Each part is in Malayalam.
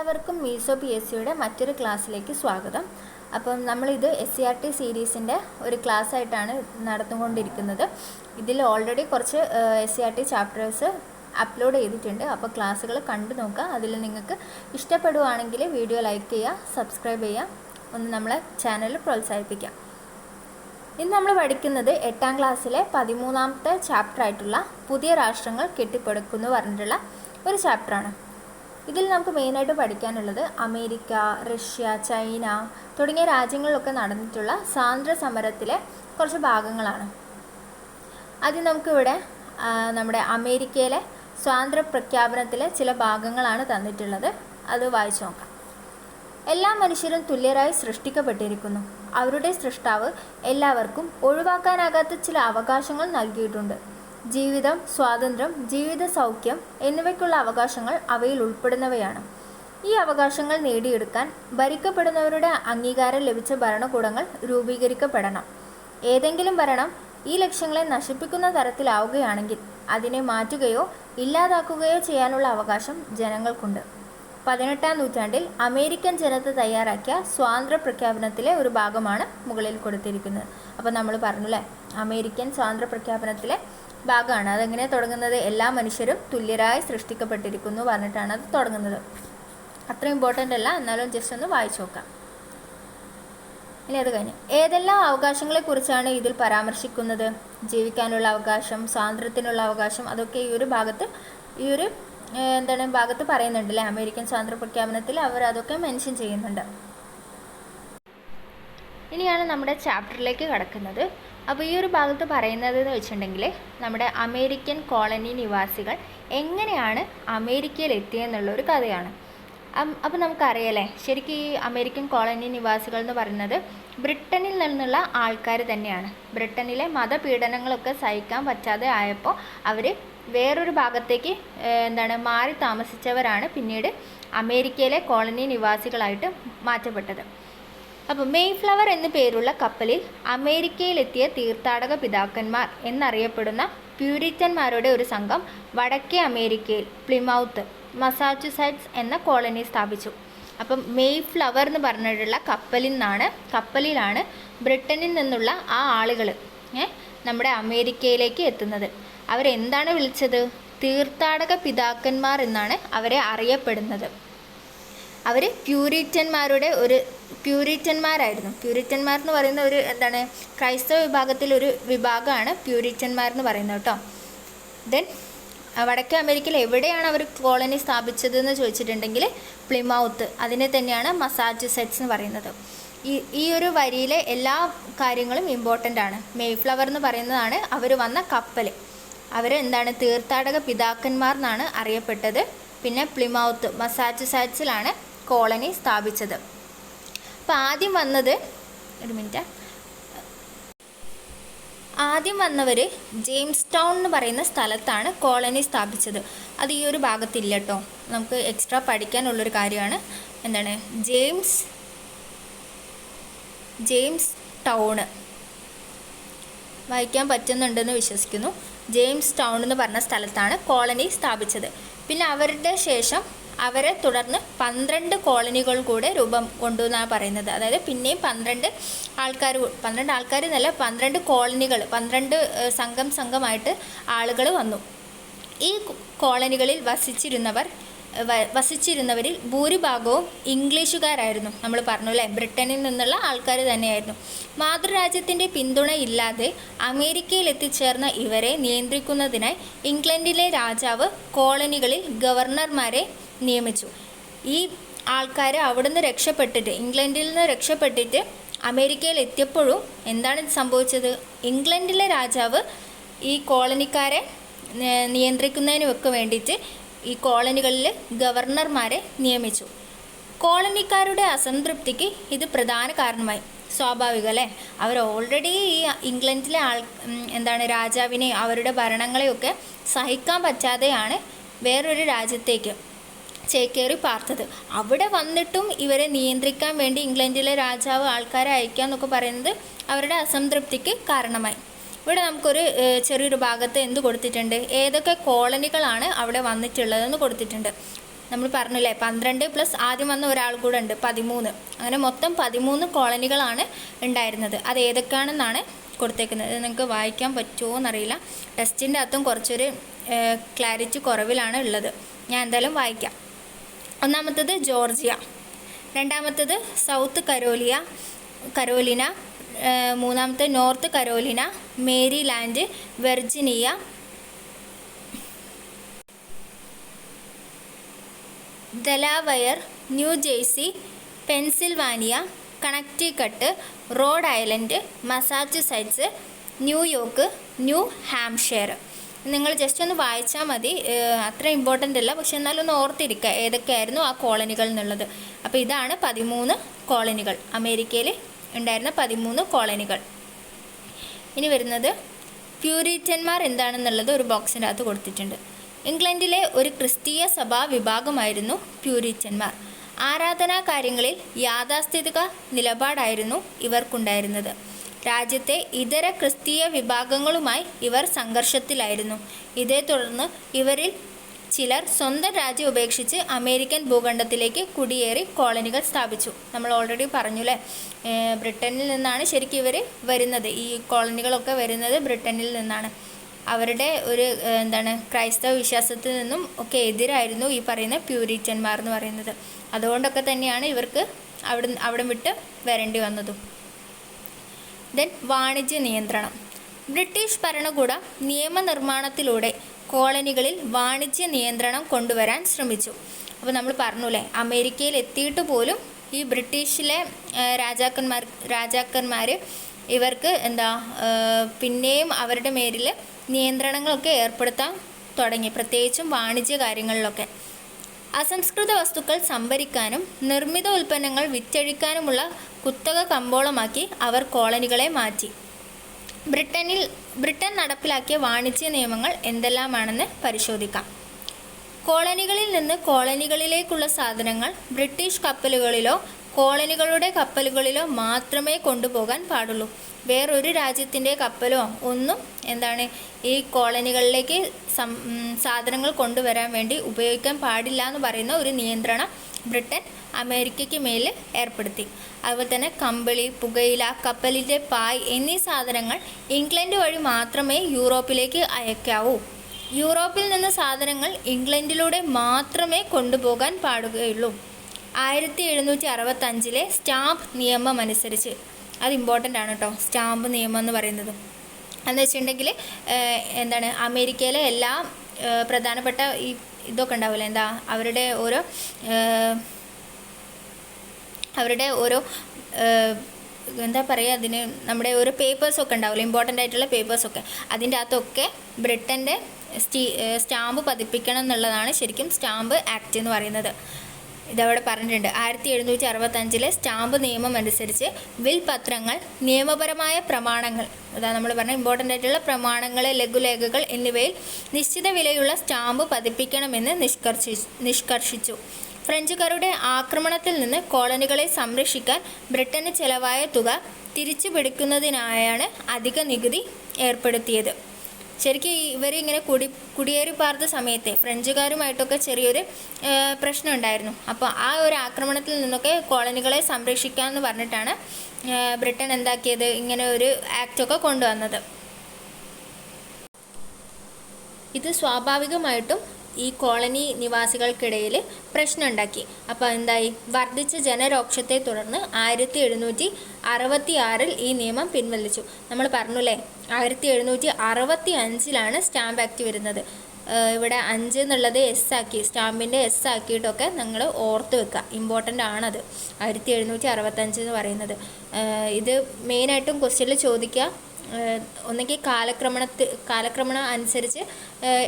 എല്ലാവർക്കും മീസോ പി എസ് സിയുടെ മറ്റൊരു ക്ലാസ്സിലേക്ക് സ്വാഗതം. അപ്പം നമ്മളിത് SCERT സീരീസിൻ്റെ ഒരു ക്ലാസ് ആയിട്ടാണ് നടന്നുകൊണ്ടിരിക്കുന്നത്. ഇതിൽ ഓൾറെഡി കുറച്ച് SCERT ചാപ്റ്റേഴ്സ് അപ്ലോഡ് ചെയ്തിട്ടുണ്ട്. അപ്പോൾ ക്ലാസ്സുകൾ കണ്ടു നോക്കുക. അതിൽ നിങ്ങൾക്ക് ഇഷ്ടപ്പെടുവാണെങ്കിൽ വീഡിയോ ലൈക്ക് ചെയ്യുക, സബ്സ്ക്രൈബ് ചെയ്യുക, ഒന്ന് നമ്മളെ ചാനൽ പ്രോത്സാഹിപ്പിക്കാം. ഇന്ന് നമ്മൾ പഠിക്കുന്നത് 8ാം ക്ലാസ്സിലെ 13ാമത്തെ ചാപ്റ്റർ ആയിട്ടുള്ള പുതിയ രാഷ്ട്രങ്ങൾ കെട്ടിപ്പടുക്കുന്നു പറഞ്ഞിട്ടുള്ള ഒരു ചാപ്റ്ററാണ്. ഇതിൽ നമുക്ക് മെയിനായിട്ട് പഠിക്കാനുള്ളത് അമേരിക്ക, റഷ്യ, ചൈന തുടങ്ങിയ രാജ്യങ്ങളിലൊക്കെ നടന്നിട്ടുള്ള സ്വാതന്ത്ര്യ സമരത്തിലെ കുറച്ച് ഭാഗങ്ങളാണ്. ആദ്യം നമുക്കിവിടെ നമ്മുടെ അമേരിക്കയിലെ സ്വാതന്ത്ര്യ പ്രഖ്യാപനത്തിലെ ചില ഭാഗങ്ങളാണ് തന്നിട്ടുള്ളത്. അത് വായിച്ചു നോക്കാം. എല്ലാ മനുഷ്യരും തുല്യരായി സൃഷ്ടിക്കപ്പെട്ടിരിക്കുന്നു. അവരുടെ സൃഷ്ടാവ് എല്ലാവർക്കും ഒഴിവാക്കാനാകാത്ത ചില അവകാശങ്ങൾ നൽകിയിട്ടുണ്ട്. ജീവിതം, സ്വാതന്ത്ര്യം, ജീവിത സൗഖ്യം എന്നിവയ്ക്കുള്ള അവകാശങ്ങൾ അവയിൽ ഉൾപ്പെടുന്നവയാണ്. ഈ അവകാശങ്ങൾ നേടിയെടുക്കാൻ ഭരിക്കപ്പെടുന്നവരുടെ അംഗീകാരം ലഭിച്ച ഭരണകൂടങ്ങൾ രൂപീകരിക്കപ്പെടണം. ഏതെങ്കിലും ഭരണം ഈ ലക്ഷ്യങ്ങളെ നശിപ്പിക്കുന്ന തരത്തിലാവുകയാണെങ്കിൽ അതിനെ മാറ്റുകയോ ഇല്ലാതാക്കുകയോ ചെയ്യാനുള്ള അവകാശം ജനങ്ങൾക്കുണ്ട്. 18ാം നൂറ്റാണ്ടിൽ അമേരിക്കൻ ജനത തയ്യാറാക്കിയ സ്വാതന്ത്ര്യ പ്രഖ്യാപനത്തിലെ ഒരു ഭാഗമാണ് മുകളിൽ കൊടുത്തിരിക്കുന്നത്. അപ്പോൾ നമ്മൾ പറഞ്ഞല്ലേ, അമേരിക്കൻ സ്വാതന്ത്ര്യ പ്രഖ്യാപനത്തിലെ ഭാഗമാണ്. അതെങ്ങനെ തുടങ്ങുന്നത്? എല്ലാ മനുഷ്യരും തുല്യരായി സൃഷ്ടിക്കപ്പെട്ടിരിക്കുന്നു പറഞ്ഞിട്ടാണ് അത് തുടങ്ങുന്നത്. അത്ര ഇമ്പോർട്ടൻ്റ് അല്ല, എന്നാലും ജസ്റ്റ് ഒന്ന് വായിച്ചു നോക്കാം. ഇനി അത് കഴിഞ്ഞ് ഏതെല്ലാം അവകാശങ്ങളെക്കുറിച്ചാണ് ഇതിൽ പരാമർശിക്കുന്നത്? ജീവിക്കാനുള്ള അവകാശം, സ്വാതന്ത്ര്യത്തിനുള്ള അവകാശം, അതൊക്കെ ഈ ഒരു ഭാഗത്ത് പറയുന്നുണ്ട് അല്ലേ. അമേരിക്കൻ സ്വാതന്ത്ര്യ പ്രഖ്യാപനത്തിൽ അവർ അതൊക്കെ മെൻഷൻ ചെയ്യുന്നുണ്ട്. ഇനിയാണ് നമ്മുടെ ചാപ്റ്ററിലേക്ക് കടക്കുന്നത്. അപ്പോൾ ഈ ഒരു ഭാഗത്ത് പറയുന്നത് എന്ന് വെച്ചിട്ടുണ്ടെങ്കിൽ നമ്മുടെ അമേരിക്കൻ കോളനി നിവാസികൾ എങ്ങനെയാണ് അമേരിക്കയിൽ എത്തിയെന്നുള്ളൊരു കഥയാണ്. അപ്പോൾ നമുക്കറിയാലേ, ശരിക്കും ഈ അമേരിക്കൻ കോളനി നിവാസികൾ എന്ന് പറയുന്നത് ബ്രിട്ടനിൽ നിന്നുള്ള ആൾക്കാർ തന്നെയാണ്. ബ്രിട്ടനിലെ മതപീഡനങ്ങളൊക്കെ സഹിക്കാൻ പറ്റാതെ ആയപ്പോൾ അവർ വേറൊരു ഭാഗത്തേക്ക് മാറി താമസിച്ചവരാണ് പിന്നീട് അമേരിക്കയിലെ കോളനി നിവാസികളായിട്ട് മാറ്റപ്പെട്ടത്. അപ്പോൾ മെയ്ഫ്ലവർ എന്നു പേരുള്ള കപ്പലിൽ അമേരിക്കയിലെത്തിയ തീർത്ഥാടക പിതാക്കന്മാർ എന്നറിയപ്പെടുന്ന പ്യൂരിറ്റന്മാരുടെ ഒരു സംഘം വടക്കേ അമേരിക്കയിൽ പ്ലിമൗത്ത്, മസാച്യുസെറ്റ്സ് എന്ന കോളനി സ്ഥാപിച്ചു. അപ്പം മെയ്ഫ്ലവർ എന്ന് പറഞ്ഞിട്ടുള്ള കപ്പലിലാണ് ബ്രിട്ടനിൽ നിന്നുള്ള ആ ആളുകൾ നമ്മുടെ അമേരിക്കയിലേക്ക് എത്തുന്നത്. അവരെന്താണ് വിളിച്ചത്? തീർത്ഥാടക പിതാക്കന്മാർ എന്നാണ് അവരെ അറിയപ്പെടുന്നത്. അവർ പ്യൂരിറ്റന്മാരായിരുന്നു. പ്യൂരിറ്റന്മാർ എന്ന് പറയുന്ന ഒരു ക്രൈസ്തവ വിഭാഗത്തിലൊരു വിഭാഗമാണ് പ്യൂരിറ്റന്മാർ എന്ന് പറയുന്നത് കേട്ടോ. ദെൻ വടക്കേ അമേരിക്കയിൽ എവിടെയാണ് അവർ കോളനി സ്ഥാപിച്ചതെന്ന് ചോദിച്ചിട്ടുണ്ടെങ്കിൽ പ്ലിമൗത്ത്, അതിനെ തന്നെയാണ് മസാച്യുസെറ്റ്സ് എന്ന് പറയുന്നത്. ഈ ഒരു വരിയിലെ എല്ലാ കാര്യങ്ങളും ഇമ്പോർട്ടൻ്റ് ആണ്. മെയ്ഫ്ലവർ എന്ന് പറയുന്നതാണ് അവർ വന്ന കപ്പൽ. അവർ തീർത്ഥാടക പിതാക്കന്മാർ എന്നാണ് അറിയപ്പെട്ടത്. പിന്നെ പ്ലിമൗത്ത്, മസാച്യുസെറ്റ്സിലാണ് കോളനി സ്ഥാപിച്ചത്. അപ്പോൾ ആദ്യം വന്നവർ ജെയിംസ് ടൗൺ എന്ന് പറയുന്ന സ്ഥലത്താണ് കോളനി സ്ഥാപിച്ചത്. അത് ഈ ഒരു ഭാഗത്തില്ല കേട്ടോ, നമുക്ക് എക്സ്ട്രാ പഠിക്കാനുള്ളൊരു കാര്യമാണ്. ജെയിംസ് ടൗണ് വായിക്കാൻ പറ്റുന്നുണ്ടെന്ന് വിശ്വസിക്കുന്നു. ജെയിംസ് ടൗൺ എന്ന് പറഞ്ഞ സ്ഥലത്താണ് കോളനി സ്ഥാപിച്ചത്. പിന്നെ അവരുടെ ശേഷം അവരെ തുടർന്ന് 12 കോളനികൾ കൂടെ രൂപം കൊണ്ടു എന്നാണ് പറയുന്നത്. അതായത് പിന്നെയും 12 ആൾക്കാർ എന്നല്ല, 12 കോളനികൾ, 12 സംഘമായിട്ട് ആളുകൾ വന്നു. ഈ കോളനികളിൽ വസിച്ചിരുന്നവരിൽ ഭൂരിഭാഗവും ഇംഗ്ലീഷുകാരായിരുന്നു. നമ്മൾ പറഞ്ഞു അല്ലേ, ബ്രിട്ടനിൽ നിന്നുള്ള ആൾക്കാർ തന്നെയായിരുന്നു. മാതൃരാജ്യത്തിൻ്റെ പിന്തുണയില്ലാതെ അമേരിക്കയിൽ എത്തിച്ചേർന്ന ഇവരെ നിയന്ത്രിക്കുന്നതിനായി ഇംഗ്ലണ്ടിലെ രാജാവ് കോളനികളിൽ ഗവർണർമാരെ നിയമിച്ചു. ഈ ആൾക്കാർ ഇംഗ്ലണ്ടിൽ നിന്ന് രക്ഷപ്പെട്ടിട്ട് അമേരിക്കയിൽ എത്തിയപ്പോഴും എന്താണ് സംഭവിച്ചത്? ഇംഗ്ലണ്ടിലെ രാജാവ് ഈ കോളനിക്കാരെ നിയന്ത്രിക്കുന്നതിനൊക്കെ വേണ്ടിയിട്ട് ഈ കോളനികളിൽ ഗവർണർമാരെ നിയമിച്ചു. കോളനിക്കാരുടെ അസംതൃപ്തിക്ക് ഇത് പ്രധാന കാരണമായി. സ്വാഭാവികം അല്ലേ, അവർ ഓൾറെഡി ഈ ഇംഗ്ലണ്ടിലെ രാജാവിനെ, അവരുടെ ഭരണങ്ങളെയൊക്കെ സഹിക്കാൻ പറ്റാതെയാണ് വേറൊരു രാജ്യത്തേക്ക് ചേക്കേറി പാർത്തത്. അവിടെ വന്നിട്ടും ഇവരെ നിയന്ത്രിക്കാൻ വേണ്ടി ഇംഗ്ലണ്ടിലെ രാജാവ് ആൾക്കാരെ അയക്കാന്നൊക്കെ പറയുന്നത് അവരുടെ അസംതൃപ്തിക്ക് കാരണമായി. ഇവിടെ നമുക്കൊരു ചെറിയൊരു ഭാഗത്ത് എന്ത് കൊടുത്തിട്ടുണ്ട്, ഏതൊക്കെ കോളനികളാണ് അവിടെ വന്നിട്ടുള്ളതെന്ന് കൊടുത്തിട്ടുണ്ട്. നമ്മൾ പറഞ്ഞില്ലേ 12 പ്ലസ് ആദ്യം വന്ന ഒരാൾ കൂടെ ഉണ്ട് 13. അങ്ങനെ മൊത്തം 13 കോളനികളാണ് ഉണ്ടായിരുന്നത്. അത് ഏതൊക്കെയാണെന്നാണ് കൊടുത്തേക്കുന്നത്. ഇത് നിങ്ങൾക്ക് വായിക്കാൻ പറ്റുമോ എന്നറിയില്ല. ടെസ്റ്റിൻ്റെ അകത്തും കുറച്ചൊരു ക്ലാരിറ്റി കുറവിലാണ് ഉള്ളത്. ഞാൻ എന്തായാലും വായിക്കാം. ഒന്നാമത്തത് ജോർജിയ, രണ്ടാമത്തത് സൗത്ത് കരോലിന, മൂന്നാമത്തെ North Carolina, Maryland, Virginia, Delaware, New Jersey, Pennsylvania, Connecticut, Rhode Island, Massachusetts, New York, New Hampshire. നിങ്ങൾ ജസ്റ്റ് ഒന്ന് വായിച്ചാൽ മതി, അത്ര ഇമ്പോർട്ടൻ്റ് അല്ല, പക്ഷെ എന്നാലും ഒന്ന് ഓർത്തിരിക്കുക ഏതൊക്കെയായിരുന്നു ആ കോളനികൾ എന്നുള്ളത്. അപ്പോൾ ഇതാണ് 13 കോളനികൾ, അമേരിക്കയിൽ ഉണ്ടായിരുന്ന 13 കോളനികൾ. ഇനി വരുന്നത് പ്യൂരിറ്റന്മാർ എന്താണെന്നുള്ളത് ഒരു ബോക്സിൻ്റെ അകത്ത് കൊടുത്തിട്ടുണ്ട്. ഇംഗ്ലണ്ടിലെ ഒരു ക്രിസ്തീയ സഭാ വിഭാഗമായിരുന്നു പ്യൂരിറ്റന്മാർ. ആരാധനാ കാര്യങ്ങളിൽ യാഥാസ്ഥിതിക നിലപാടായിരുന്നു ഇവർക്കുണ്ടായിരുന്നത്. രാജ്യത്തെ ഇതര ക്രിസ്തീയ വിഭാഗങ്ങളുമായി ഇവർ സംഘർഷത്തിലായിരുന്നു. ഇതേ തുടർന്ന് ഇവരിൽ ചിലർ സ്വന്തം രാജ്യം ഉപേക്ഷിച്ച് അമേരിക്കൻ ഭൂഖണ്ഡത്തിലേക്ക് കുടിയേറി കോളനികൾ സ്ഥാപിച്ചു. നമ്മൾ ഓൾറെഡി പറഞ്ഞു അല്ലേ, ബ്രിട്ടനിൽ നിന്നാണ് ശരിക്കും ഇവർ വരുന്നത്. ഈ കോളനികളൊക്കെ വരുന്നത് ബ്രിട്ടനിൽ നിന്നാണ്. അവരുടെ ഒരു ക്രൈസ്തവ വിശ്വാസത്തിൽ നിന്നും ഒക്കെ എതിരായിരുന്നു ഈ പറയുന്ന പ്യൂരിറ്റന്മാർ എന്ന് പറയുന്നത്. അതുകൊണ്ടൊക്കെ തന്നെയാണ് ഇവർക്ക് അവിടെ വിട്ട് വരേണ്ടി വന്നതും. ദെൻ വാണിജ്യ നിയന്ത്രണം. ബ്രിട്ടീഷ് ഭരണകൂടം നിയമനിർമ്മാണത്തിലൂടെ കോളനികളിൽ വാണിജ്യ നിയന്ത്രണം കൊണ്ടുവരാൻ ശ്രമിച്ചു. അപ്പോൾ നമ്മൾ പറഞ്ഞൂലേ, അമേരിക്കയിൽ എത്തിയിട്ട് പോലും ഈ ബ്രിട്ടീഷിലെ രാജാക്കന്മാർ ഇവർക്ക് പിന്നെയും അവരുടെ മേലിൽ നിയന്ത്രണങ്ങളൊക്കെ ഏർപ്പെടുത്താൻ തുടങ്ങി, പ്രത്യേകിച്ചും വാണിജ്യ കാര്യങ്ങളിലൊക്കെ. അസംസ്കൃത വസ്തുക്കൾ സംഭരിക്കാനും നിർമ്മിത ഉൽപ്പന്നങ്ങൾ വിറ്റഴിക്കാനുമുള്ള കുത്തക കമ്പോളമാക്കി അവർ കോളനികളെ മാറ്റി. ബ്രിട്ടൻ നടപ്പിലാക്കിയ വാണിജ്യ നിയമങ്ങൾ എന്തെല്ലാമാണെന്ന് പരിശോധിക്കാം. കോളനികളിൽ നിന്ന് കോളനികളിലേക്കുള്ള സാധനങ്ങൾ ബ്രിട്ടീഷ് കപ്പലുകളിലോ കോളനികളുടെ കപ്പലുകളിലോ മാത്രമേ കൊണ്ടുപോകാൻ പാടുള്ളൂ. വേറൊരു രാജ്യത്തിൻ്റെ കപ്പലോ ഒന്നും ഈ കോളനികളിലേക്ക് സാധനങ്ങൾ കൊണ്ടുവരാൻ വേണ്ടി ഉപയോഗിക്കാൻ പാടില്ല എന്ന് പറയുന്ന ഒരു നിയന്ത്രണം ബ്രിട്ടൻ അമേരിക്കയ്ക്ക് മേൽ ഏർപ്പെടുത്തി. അതുപോലെ തന്നെ കമ്പിളി, പുകയില, കപ്പലിൻ്റെ പായ് എന്നീ സാധനങ്ങൾ ഇംഗ്ലണ്ട് വഴി മാത്രമേ യൂറോപ്പിലേക്ക് അയക്കാവൂ. യൂറോപ്പിൽ നിന്ന് സാധനങ്ങൾ ഇംഗ്ലണ്ടിലൂടെ മാത്രമേ കൊണ്ടുപോകാൻ പാടുകയുള്ളൂ. 1765 സ്റ്റാമ്പ് നിയമം അനുസരിച്ച്, അത് ഇമ്പോർട്ടൻ്റ് ആണ് കേട്ടോ, സ്റ്റാമ്പ് നിയമം എന്ന് പറയുന്നത്. എന്ന് വെച്ചിട്ടുണ്ടെങ്കിൽ അമേരിക്കയിലെ എല്ലാ പ്രധാനപ്പെട്ട ഇതൊക്കെ ഉണ്ടാവില്ല, അവരുടെ ഓരോ അതിന് നമ്മുടെ ഓരോ പേപ്പേഴ്സൊക്കെ ഉണ്ടാവില്ല, ഇമ്പോർട്ടൻ്റ് ആയിട്ടുള്ള പേപ്പേഴ്സൊക്കെ, അതിൻ്റെ അകത്തൊക്കെ ബ്രിട്ടൻ്റെ സ്റ്റാമ്പ് പതിപ്പിക്കണം എന്നുള്ളതാണ് ശരിക്കും സ്റ്റാമ്പ് ആക്ട് എന്ന് പറയുന്നത്. ഇതവിടെ പറഞ്ഞിട്ടുണ്ട്. 1765 സ്റ്റാമ്പ് നിയമം അനുസരിച്ച് വിൽപത്രങ്ങൾ, നിയമപരമായ പ്രമാണങ്ങൾ, അതാണ് നമ്മൾ പറഞ്ഞ ഇമ്പോർട്ടൻ്റ് ആയിട്ടുള്ള പ്രമാണങ്ങൾ, ലഘുലേഖകൾ എന്നിവയിൽ നിശ്ചിത വിലയുള്ള സ്റ്റാമ്പ് പതിപ്പിക്കണമെന്ന് നിഷ്കർഷിച്ചു. ഫ്രഞ്ചുകാരുടെ ആക്രമണത്തിൽ നിന്ന് കോളനികളെ സംരക്ഷിക്കാൻ ബ്രിട്ടന് ചെലവായ തുക തിരിച്ചു പിടിക്കുന്നതിനായാണ് അധിക നികുതി ഏർപ്പെടുത്തിയത്. ശരിക്കും ഇവരിങ്ങനെ കുടിയേറി പാർത്ത സമയത്തെ ഫ്രഞ്ചുകാരുമായിട്ടൊക്കെ ചെറിയൊരു പ്രശ്നം ഉണ്ടായിരുന്നു. അപ്പോൾ ആ ഒരു ആക്രമണത്തിൽ നിന്നൊക്കെ കോളനികളെ സംരക്ഷിക്കാമെന്ന് പറഞ്ഞിട്ടാണ് ബ്രിട്ടൻ എന്താക്കിയത്, ഇങ്ങനെ ഒരു ആക്റ്റൊക്കെ കൊണ്ടുവന്നത്. ഇത് സ്വാഭാവികമായിട്ടും ഈ കോളനി നിവാസികൾക്കിടയിൽ പ്രശ്നമുണ്ടാക്കി. അപ്പോൾ വർദ്ധിച്ച ജനരോക്ഷത്തെ തുടർന്ന് 1766 ഈ നിയമം പിൻവലിച്ചു. നമ്മൾ പറഞ്ഞല്ലേ, 1765 സ്റ്റാമ്പ് ആക്ട് വരുന്നത്. ഇവിടെ 5 എന്നുള്ളത് എസ് ആക്കി, സ്റ്റാമ്പിൻ്റെ എസ് ആക്കിയിട്ടൊക്കെ നിങ്ങൾ ഓർത്ത് വെക്കുക, ഇമ്പോർട്ടൻ്റ് ആണത്. 1765 എന്ന് പറയുന്നത് ഇത് മെയിനായിട്ടും ക്വസ്റ്റ്യനിൽ ചോദിക്കുക. ഒന്നെങ്കിൽ കാലക്രമണം അനുസരിച്ച്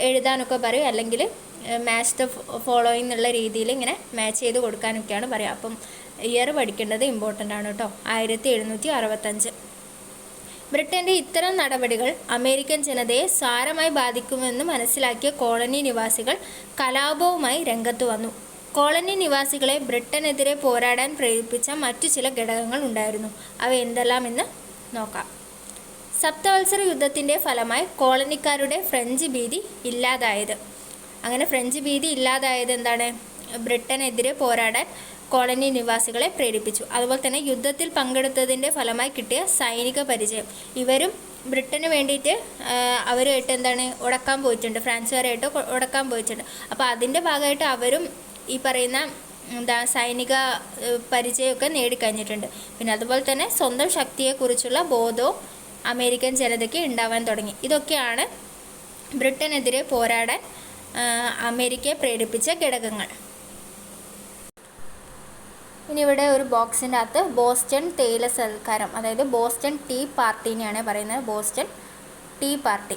എഴുതാനൊക്കെ പറയും, അല്ലെങ്കിൽ മാച്ച് ദ ഫോളോയിങ് എന്നുള്ള രീതിയിൽ ഇങ്ങനെ മാച്ച് ചെയ്ത് കൊടുക്കാനൊക്കെയാണ് പറയുക. അപ്പം ഇയർ പഠിക്കേണ്ടത് ഇമ്പോർട്ടൻ്റ് ആണ് കേട്ടോ. 1765 ബ്രിട്ടൻ്റെ ഇത്തരം നടപടികൾ അമേരിക്കൻ ജനതയെ സാരമായി ബാധിക്കുമെന്ന് മനസ്സിലാക്കിയ കോളനി നിവാസികൾ കലാപവുമായി രംഗത്ത് വന്നു. കോളനി നിവാസികളെ ബ്രിട്ടനെതിരെ പോരാടാൻ പ്രേരിപ്പിച്ച മറ്റു ചില ഘടകങ്ങൾ ഉണ്ടായിരുന്നു. അവ എന്തെല്ലാമെന്ന് നോക്കാം. സപ്തവത്സര യുദ്ധത്തിൻ്റെ ഫലമായി കോളനിക്കാരുടെ ഫ്രഞ്ച് ഭീതി ഇല്ലാതായത്. അങ്ങനെ ഫ്രഞ്ച് ഭീതി ഇല്ലാതായത് ബ്രിട്ടനെതിരെ പോരാടാൻ കോളനി നിവാസികളെ പ്രേരിപ്പിച്ചു. അതുപോലെ തന്നെ യുദ്ധത്തിൽ പങ്കെടുത്തതിൻ്റെ ഫലമായി കിട്ടിയ സൈനിക പരിചയം. ഇവരും ബ്രിട്ടന് വേണ്ടിയിട്ട് അവരുമായിട്ട് ഉടക്കാൻ പോയിട്ടുണ്ട്, ഫ്രാൻസുകാരായിട്ട് ഉടക്കാൻ പോയിട്ടുണ്ട്. അപ്പോൾ അതിൻ്റെ ഭാഗമായിട്ട് അവരും ഈ പറയുന്ന സൈനിക പരിചയമൊക്കെ നേടിക്കഴിഞ്ഞിട്ടുണ്ട്. പിന്നെ അതുപോലെ തന്നെ സ്വന്തം ശക്തിയെക്കുറിച്ചുള്ള ബോധവും അമേരിക്കൻ ജനതയ്ക്ക് ഉണ്ടാവാൻ തുടങ്ങി. ഇതൊക്കെയാണ് ബ്രിട്ടനെതിരെ പോരാടാൻ അമേരിക്കയെ പ്രേരിപ്പിച്ച ഘടകങ്ങൾ. ഇനി ഇവിടെ ഒരു ബോക്സിൻ്റെ അകത്ത് ബോസ്റ്റൺ തേയില സൽക്കാരം, അതായത് ബോസ്റ്റൺ ടീ പാർട്ടീനെയാണ് പറയുന്നത്. ബോസ്റ്റൺ ടീ പാർട്ടി,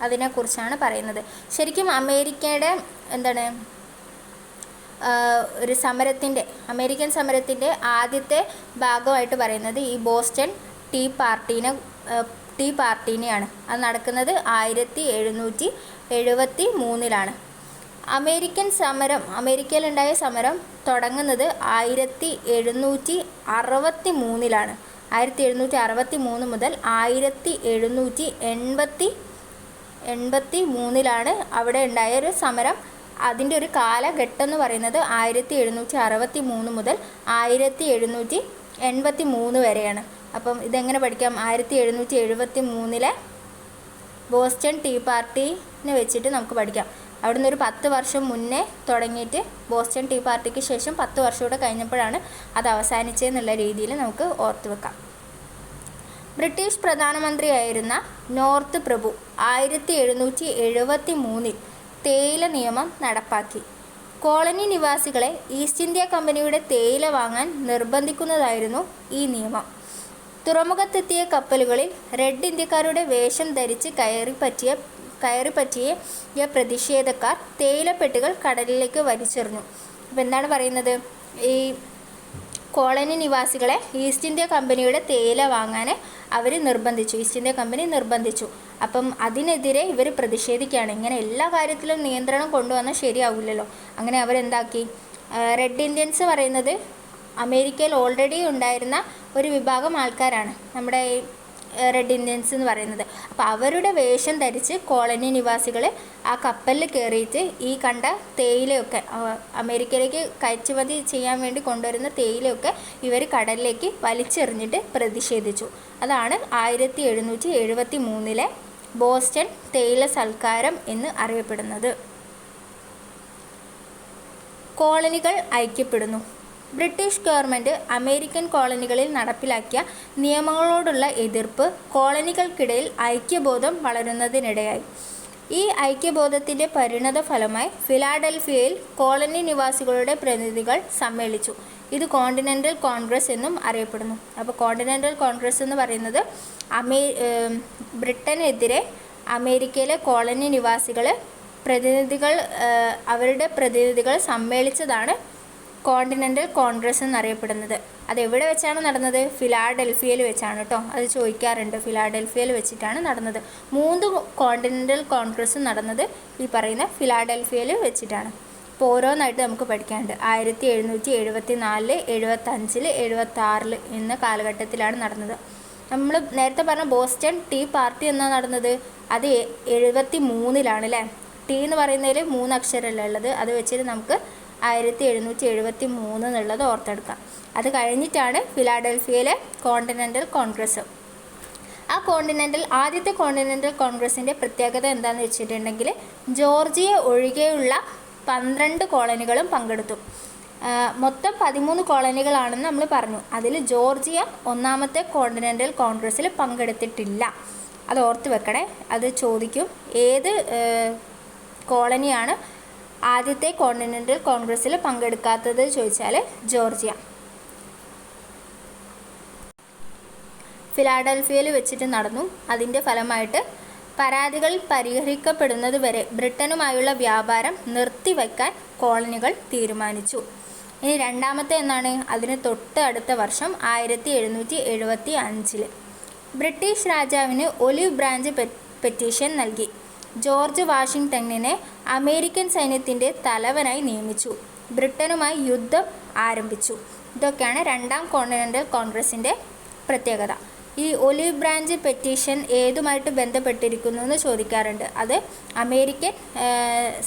അതിനെക്കുറിച്ചാണ് പറയുന്നത്. ശരിക്കും അമേരിക്കയുടെ ഒരു അമേരിക്കൻ സമരത്തിൻ്റെ ആദ്യത്തെ ഭാഗമായിട്ട് പറയുന്നത് ഈ ബോസ്റ്റൺ ടീ പാർട്ടീനെയാണ്. അത് നടക്കുന്നത് 1773 അമേരിക്കയിലുണ്ടായ സമരം തുടങ്ങുന്നത് 1763 1763 മുതൽ 1783 അവിടെ ഉണ്ടായ ഒരു സമരം. അതിൻ്റെ ഒരു കാലഘട്ടം എന്ന് പറയുന്നത് 1763 മുതൽ 1783 വരെയാണ്. അപ്പം ഇതെങ്ങനെ പഠിക്കാം? 1773 ബോസ്റ്റൺ ടീ പാർട്ടീനെ വെച്ചിട്ട് നമുക്ക് പഠിക്കാം. അവിടെ നിന്ന് ഒരു 10 വർഷം മുന്നേ തുടങ്ങിയിട്ട് ബോസ്റ്റൺ ടീ പാർട്ടിക്ക് ശേഷം 10 വർഷം കൂടെ കഴിഞ്ഞപ്പോഴാണ് അത് അവസാനിച്ചതെന്നുള്ള രീതിയിൽ നമുക്ക് ഓർത്ത് വെക്കാം. ബ്രിട്ടീഷ് പ്രധാനമന്ത്രിയായിരുന്ന നോർത്ത് പ്രഭു 1773 തേയില നിയമം നടപ്പാക്കി. കോളനി നിവാസികളെ ഈസ്റ്റ് ഇന്ത്യ കമ്പനിയുടെ തേയില വാങ്ങാൻ നിർബന്ധിക്കുന്നതായിരുന്നു ഈ നിയമം. തുറമുഖത്തെത്തിയ കപ്പലുകളിൽ റെഡ് ഇന്ത്യക്കാരുടെ വേഷം ധരിച്ച് കയറിപ്പറ്റിയ പ്രതിഷേധക്കാർ തേയിലപ്പെട്ടികൾ കടലിലേക്ക് വലിച്ചെറിഞ്ഞു. അപ്പോൾ എന്താണ് പറയുന്നത്? ഈ കോളനി നിവാസികളെ ഈസ്റ്റ് ഇന്ത്യ കമ്പനിയുടെ തേയില വാങ്ങാൻ ഈസ്റ്റ് ഇന്ത്യ കമ്പനി നിർബന്ധിച്ചു. അപ്പം അതിനെതിരെ ഇവർ പ്രതിഷേധിക്കുകയാണ്. ഇങ്ങനെ എല്ലാ കാര്യത്തിലും നിയന്ത്രണം കൊണ്ടുവന്നാൽ ശരിയാവില്ലല്ലോ. അങ്ങനെ അവരെന്താക്കി? റെഡ് ഇന്ത്യൻസ് പറയുന്നത് അമേരിക്കയിൽ ഓൾറെഡി ഉണ്ടായിരുന്ന ഒരു വിഭാഗം ആൾക്കാരാണ്, നമ്മുടെ ഈ റെഡ് ഇന്ത്യൻസ് എന്ന് പറയുന്നത്. അപ്പോൾ അവരുടെ വേഷം ധരിച്ച് കോളനി നിവാസികൾ ആ കപ്പലിൽ കയറിയിട്ട് ഈ കണ്ട തേയിലയൊക്കെ അമേരിക്കയിലേക്ക് കയറ്റുമതി ചെയ്യാൻ വേണ്ടി കൊണ്ടുവരുന്ന തേയിലയൊക്കെ ഇവർ കടലിലേക്ക് വലിച്ചെറിഞ്ഞിട്ട് പ്രതിഷേധിച്ചു. അതാണ് 1773 ബോസ്റ്റൺ തേയില സൽക്കാരം എന്ന് അറിയപ്പെടുന്നത്. കോളനികൾ ഐക്യപ്പെടുന്നു. ബ്രിട്ടീഷ് ഗവൺമെൻറ് അമേരിക്കൻ കോളനികളിൽ നടപ്പിലാക്കിയ നിയമങ്ങളോടുള്ള എതിർപ്പ് കോളനികൾക്കിടയിൽ ഐക്യബോധം വളരുന്നതിനിടയായി. ഈ ഐക്യബോധത്തിൻ്റെ പരിണത ഫലമായി ഫിലാഡൽഫിയയിൽ കോളനി നിവാസികളുടെ പ്രതിനിധികൾ സമ്മേളിച്ചു. ഇത് കോണ്ടിനെൻ്റൽ കോൺഗ്രസ് എന്നും അറിയപ്പെടുന്നു. അപ്പോൾ കോണ്ടിനെൻ്റൽ കോൺഗ്രസ് എന്ന് പറയുന്നത് ബ്രിട്ടനെതിരെ അമേരിക്കയിലെ കോളനി അവരുടെ പ്രതിനിധികൾ സമ്മേളിച്ചതാണ് കോണ്ടിനെൻ്റൽ കോൺഗ്രസ് എന്നറിയപ്പെടുന്നത്. അതെവിടെ വെച്ചാണ് നടന്നത്? ഫിലാഡൽഫിയയിൽ വെച്ചാണ് കേട്ടോ. അത് ചോദിക്കാറുണ്ട്. ഫിലാഡൽഫിയയിൽ വെച്ചിട്ടാണ് നടന്നത്. 3 കോണ്ടിനെൻ്റൽ കോൺഗ്രസ് നടന്നത് ഈ പറയുന്ന ഫിലാഡൽഫിയയിൽ വെച്ചിട്ടാണ്. ഇപ്പോൾ ഓരോന്നായിട്ട് നമുക്ക് പഠിക്കാനുണ്ട്. 1774, 75, 76 എന്ന കാലഘട്ടത്തിലാണ് നടന്നത്. നമ്മൾ നേരത്തെ പറഞ്ഞ ബോസ്റ്റൺ ടീ പാർട്ടി എന്നാണ് നടന്നത്. അത് 73 അല്ലേ. ടീ എന്ന് പറയുന്നതിൽ 3 അക്ഷരമല്ല ഉള്ളത്. അത് വെച്ചിട്ട് നമുക്ക് 1773 എന്നുള്ളത് ഓർത്തെടുക്കാം. അത് കഴിഞ്ഞിട്ടാണ് ഫിലാഡൽഫിയയിലെ കോണ്ടിനെൻ്റൽ കോൺഗ്രസ്. ആദ്യത്തെ കോണ്ടിനെൻ്റൽ കോൺഗ്രസിൻ്റെ പ്രത്യേകത എന്താണെന്ന് വെച്ചിട്ടുണ്ടെങ്കിൽ ജോർജിയ ഒഴികെയുള്ള 12 കോളനികളും പങ്കെടുത്തു. മൊത്തം 13 കോളനികളാണെന്ന് നമ്മൾ പറഞ്ഞു. അതിൽ ജോർജിയ ഒന്നാമത്തെ കോണ്ടിനെൻ്റൽ കോൺഗ്രസ്സിൽ പങ്കെടുത്തിട്ടില്ല. അത് ഓർത്ത് വെക്കണേ. അത് ചോദിക്കും. ഏത് കോളനിയാണ് ആദ്യത്തെ കോണ്ടിനെൻ്റൽ കോൺഗ്രസ്സിൽ പങ്കെടുക്കാത്തത് ചോദിച്ചാൽ ജോർജിയ. ഫിലാഡൽഫിയയിൽ വെച്ചിട്ട് നടന്നു. അതിൻ്റെ ഫലമായിട്ട് പരാതികൾ പരിഹരിക്കപ്പെടുന്നതുവരെ ബ്രിട്ടനുമായുള്ള വ്യാപാരം നിർത്തിവെക്കാൻ കോളനികൾ തീരുമാനിച്ചു. ഇനി രണ്ടാമത്തെ എന്നാണ്? അതിന് തൊട്ട് അടുത്ത വർഷം 1775 ബ്രിട്ടീഷ് രാജാവിന് ഒലിവ് ബ്രാഞ്ച് പെറ്റീഷൻ നൽകി. ജോർജ് വാഷിങ്ടണിനെ അമേരിക്കൻ സൈന്യത്തിൻ്റെ തലവനായി നിയമിച്ചു. ബ്രിട്ടനുമായി യുദ്ധം ആരംഭിച്ചു. ഇതൊക്കെയാണ് രണ്ടാം കോണ്ടിനെൻ്റൽ കോൺഗ്രസിൻ്റെ പ്രത്യേകത. ഈ ഒലിവ് ബ്രാഞ്ച് പെറ്റീഷൻ ഏതുമായിട്ട് ബന്ധപ്പെട്ടിരിക്കുന്നു എന്ന് ചോദിക്കാറുണ്ട്. അത് അമേരിക്കൻ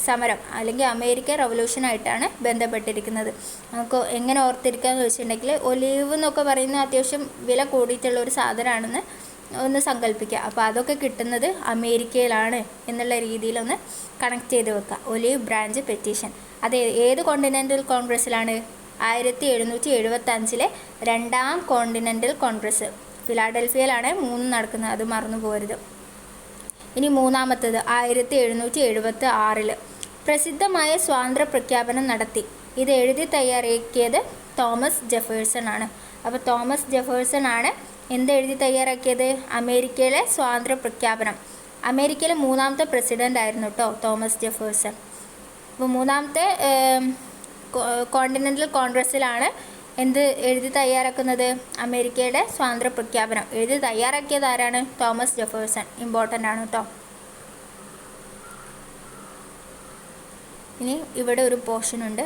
സമരം അല്ലെങ്കിൽ അമേരിക്കൻ റവല്യൂഷനായിട്ടാണ് ബന്ധപ്പെട്ടിരിക്കുന്നത്. നമുക്ക് എങ്ങനെ ഓർത്തിരിക്കാമെന്ന് വെച്ചിട്ടുണ്ടെങ്കിൽ ഒലിവ് എന്നൊക്കെ പറയുന്നത് അത്യാവശ്യം വില കൂടിയിട്ടുള്ള ഒരു സാധനമാണെന്ന് ഒന്ന് സങ്കല്പിക്കുക. അപ്പോൾ അതൊക്കെ കിട്ടുന്നത് അമേരിക്കയിലാണ് എന്നുള്ള രീതിയിലൊന്ന് കണക്ട് ചെയ്ത് വെക്കുക. ഒലിവ് ബ്രാഞ്ച് പെറ്റീഷൻ അത് ഏത് കോണ്ടിനെൻ്റൽ കോൺഗ്രസ്സിലാണ്? 1775 രണ്ടാം കോണ്ടിനെൻ്റൽ കോൺഗ്രസ്. ഫിലാഡൽഫിയയിലാണ് 3 നടക്കുന്നത്, അത് മറന്നു പോകരുത്. ഇനി മൂന്നാമത്തേത് 1776 പ്രസിദ്ധമായ സ്വാതന്ത്ര്യ പ്രഖ്യാപനം നടത്തി. ഇത് എഴുതി തയ്യാറാക്കിയത് തോമസ് ജെഫേഴ്സൺ ആണ്. അപ്പോൾ തോമസ് ജെഫേഴ്സൺ ആണ് എന്തെഴുതി തയ്യാറാക്കിയത്? അമേരിക്കയിലെ സ്വാതന്ത്ര്യ പ്രഖ്യാപനം. അമേരിക്കയിലെ 3ാമത്തെ പ്രസിഡൻ്റ് ആയിരുന്നു കേട്ടോ തോമസ് ജെഫേഴ്സൺ. അപ്പോൾ 3ാമത്തെ കോണ്ടിനെൻ്റൽ കോൺഗ്രസ്സിലാണ് എന്ത് എഴുതി തയ്യാറാക്കുന്നത്? അമേരിക്കയുടെ സ്വാതന്ത്ര്യ പ്രഖ്യാപനം എഴുതി തയ്യാറാക്കിയത് ആരാണ്? Thomas Jefferson. ഇമ്പോർട്ടൻ്റ് ആണ് കേട്ടോ. ഇനി ഇവിടെ ഒരു പോർഷൻ ഉണ്ട്.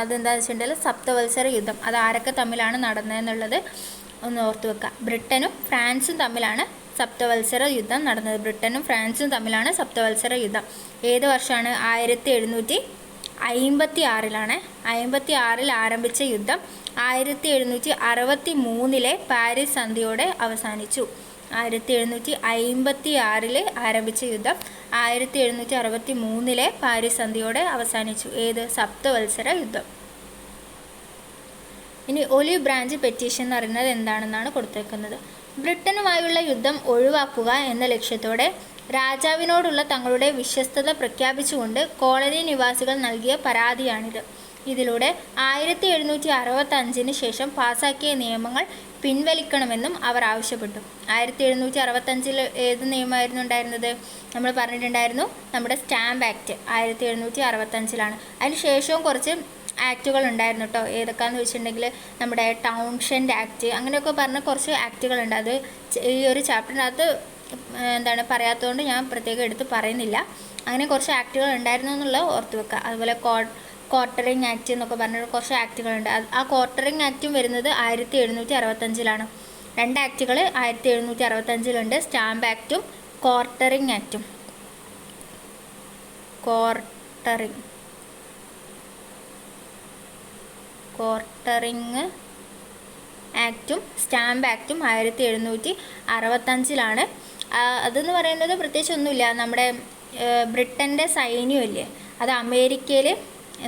അതെന്താണെന്ന് വെച്ചിട്ടുണ്ടെങ്കിൽ സപ്തവത്സര യുദ്ധം. അത് ആരൊക്കെ തമ്മിലാണ് നടന്നതെന്നുള്ളത് ഒന്ന് ഓർത്ത് വെക്കുക. ബ്രിട്ടനും ഫ്രാൻസും തമ്മിലാണ് സപ്തവത്സര യുദ്ധം നടന്നത്. ബ്രിട്ടനും ഫ്രാൻസും തമ്മിലാണ് സപ്തവത്സര യുദ്ധം. ഏത് വർഷമാണ്? 1756 56 ആരംഭിച്ച യുദ്ധം 1763 പാരീസ് സന്ധിയോടെ അവസാനിച്ചു. 1756 ആരംഭിച്ച യുദ്ധം 1763 പാരീസ് സന്ധിയോടെ അവസാനിച്ചു. ഏത്? സപ്തവത്സര യുദ്ധം. ഇനി ഒലിവ് ബ്രാഞ്ച് പെറ്റീഷൻ എന്ന് പറയുന്നത് എന്താണെന്നാണ് കൊടുത്തേക്കുന്നത്. ബ്രിട്ടനുമായുള്ള യുദ്ധം ഒഴിവാക്കുക എന്ന ലക്ഷ്യത്തോടെ രാജാവിനോടുള്ള തങ്ങളുടെ വിശ്വസ്തത പ്രഖ്യാപിച്ചുകൊണ്ട് കോളനി നിവാസികൾ നൽകിയ പരാതിയാണിത്. ഇതിലൂടെ 1765 ശേഷം പാസാക്കിയ നിയമങ്ങൾ പിൻവലിക്കണമെന്നും അവർ ആവശ്യപ്പെട്ടു. 1765 ഏത് നിയമമായിരുന്നു ഉണ്ടായിരുന്നത്? നമ്മൾ പറഞ്ഞിട്ടുണ്ടായിരുന്നു, നമ്മുടെ സ്റ്റാമ്പ് ആക്ട് 1765. അതിന് ശേഷവും കുറച്ച് ആക്റ്റുകൾ ഉണ്ടായിരുന്നു കേട്ടോ. ഏതൊക്കെയാണെന്ന് വെച്ചിട്ടുണ്ടെങ്കിൽ നമ്മുടെ ടൗൺഷെൻഡ് ആക്ട് അങ്ങനെയൊക്കെ പറഞ്ഞ കുറച്ച് ആക്റ്റുകളുണ്ട്. അത് ഈ ഒരു ചാപ്റ്ററിനകത്ത് പറയാത്തതുകൊണ്ട് ഞാൻ പ്രത്യേകം എടുത്ത് പറയുന്നില്ല. അങ്ങനെ കുറച്ച് ആക്റ്റുകൾ ഉണ്ടായിരുന്നു എന്നുള്ളത് ഓർത്ത് വെക്കുക. അതുപോലെ ക്വാർട്ടറിങ് ആക്ട് എന്നൊക്കെ പറഞ്ഞ കുറച്ച് ആക്റ്റുകളുണ്ട്. ആ ക്വാർട്ടറിങ് ആക്റ്റും വരുന്നത് 1765. 2 ആക്റ്റുകൾ 1765 സ്റ്റാമ്പ് ആക്റ്റും ക്വാർട്ടറിങ് ആക്റ്റും. ക്വാർട്ടറിങ് ആക്റ്റും സ്റ്റാമ്പ് ആക്റ്റും 1765. അതെന്ന് പറയുന്നത് പ്രത്യേകിച്ച് ഒന്നുമില്ല. നമ്മുടെ ബ്രിട്ടൻ്റെ സൈന്യമില്ലേ, അത് അമേരിക്കയിൽ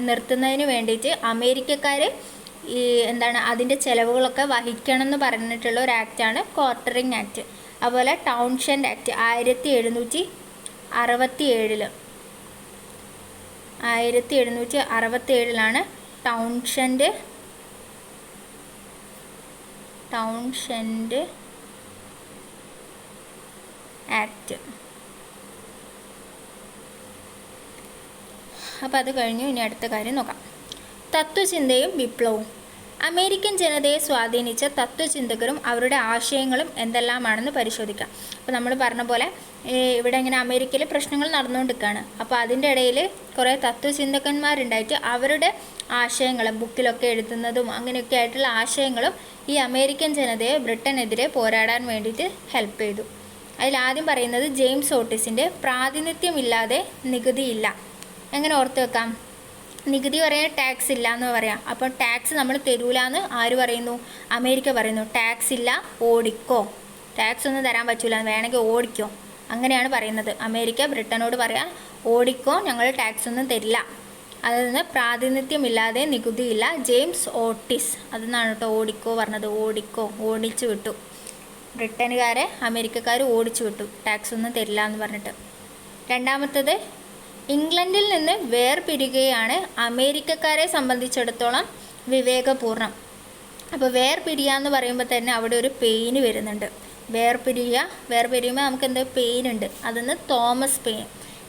നിർത്തുന്നതിന് വേണ്ടിയിട്ട് അമേരിക്കക്കാർ ഈ അതിൻ്റെ ചിലവുകളൊക്കെ വഹിക്കണം എന്ന് പറഞ്ഞിട്ടുള്ള ഒരു ആക്റ്റാണ് ക്വാർട്ടറിങ് ആക്ട്. അതുപോലെ ടൗൺഷെൻഡ് ആക്ട് 1767. 1767 ടൗൺഷെൻഡ് ആക്ട്. അപ്പോൾ അത് കഴിഞ്ഞു. ഇനി അടുത്ത കാര്യം നോക്കാം. തത്വചിന്തയും വിപ്ലവവും. അമേരിക്കൻ ജനതയെ സ്വാധീനിച്ച തത്വചിന്തകരും അവരുടെ ആശയങ്ങളും എന്തെല്ലാമാണെന്ന് പരിശോധിക്കാം. അപ്പോൾ നമ്മൾ പറഞ്ഞ പോലെ ഇവിടെ ഇങ്ങനെ അമേരിക്കയിൽ പ്രശ്നങ്ങൾ നടന്നുകൊണ്ടിരിക്കുകയാണ്. അപ്പോൾ അതിൻ്റെ ഇടയിൽ കുറേ തത്വചിന്തകന്മാരുണ്ടായിട്ട് അവരുടെ ആശയങ്ങളും ബുക്കിലൊക്കെ എഴുതുന്നതും അങ്ങനെയൊക്കെ ആയിട്ടുള്ള ആശയങ്ങളും ഈ അമേരിക്കൻ ജനതയെ ബ്രിട്ടനെതിരെ പോരാടാൻ വേണ്ടിയിട്ട് ഹെൽപ്പ് ചെയ്തു. അതിലാദ്യം പറയുന്നത് ജെയിംസ് ഓട്ടിസിൻ്റെ പ്രാതിനിധ്യമില്ലാതെ നികുതിയില്ല. എങ്ങനെ ഓർത്ത് വെക്കാം? നികുതി പറയാൻ ടാക്സ് ഇല്ല എന്ന് പറയാം. അപ്പോൾ ടാക്സ് നമ്മൾ തരൂലെന്ന് ആര് പറയുന്നു? അമേരിക്ക പറയുന്നു. ടാക്സ് ഇല്ല, ഓടിക്കോ. ടാക്സ് ഒന്നും തരാൻ പറ്റില്ല, വേണമെങ്കിൽ ഓടിക്കോ. അങ്ങനെയാണ് പറയുന്നത്. അമേരിക്ക ബ്രിട്ടനോട് പറയാം, ഓടിക്കോ, ഞങ്ങൾ ടാക്സ് ഒന്നും തരില്ല. അതിൽ നിന്ന് പ്രാതിനിധ്യമില്ലാതെ നികുതിയില്ല. ജെയിംസ് ഓട്ടിസ് അതെന്നാണ് കേട്ടോ ഓടിക്കോ പറഞ്ഞത്. ഓടിച്ചു വിട്ടു. ബ്രിട്ടനുകാരെ അമേരിക്കക്കാർ ഓടിച്ചു വിട്ടു, ടാക്സ് ഒന്നും തരില്ല എന്ന് പറഞ്ഞിട്ട്. രണ്ടാമത്തത്, ഇംഗ്ലണ്ടിൽ നിന്ന് വേർപിരിയുകയാണ് അമേരിക്കക്കാരെ സംബന്ധിച്ചിടത്തോളം വിവേകപൂർണ്ണം. അപ്പോൾ വേർപിരിയുക എന്ന് പറയുമ്പോൾ തന്നെ അവിടെ ഒരു പെയിന് വരുന്നുണ്ട്. വേർപിരിയുമ്പോൾ നമുക്ക് എന്ത് പെയിൻ ഉണ്ട്. അതിന്ന് തോമസ് പെയിൻ.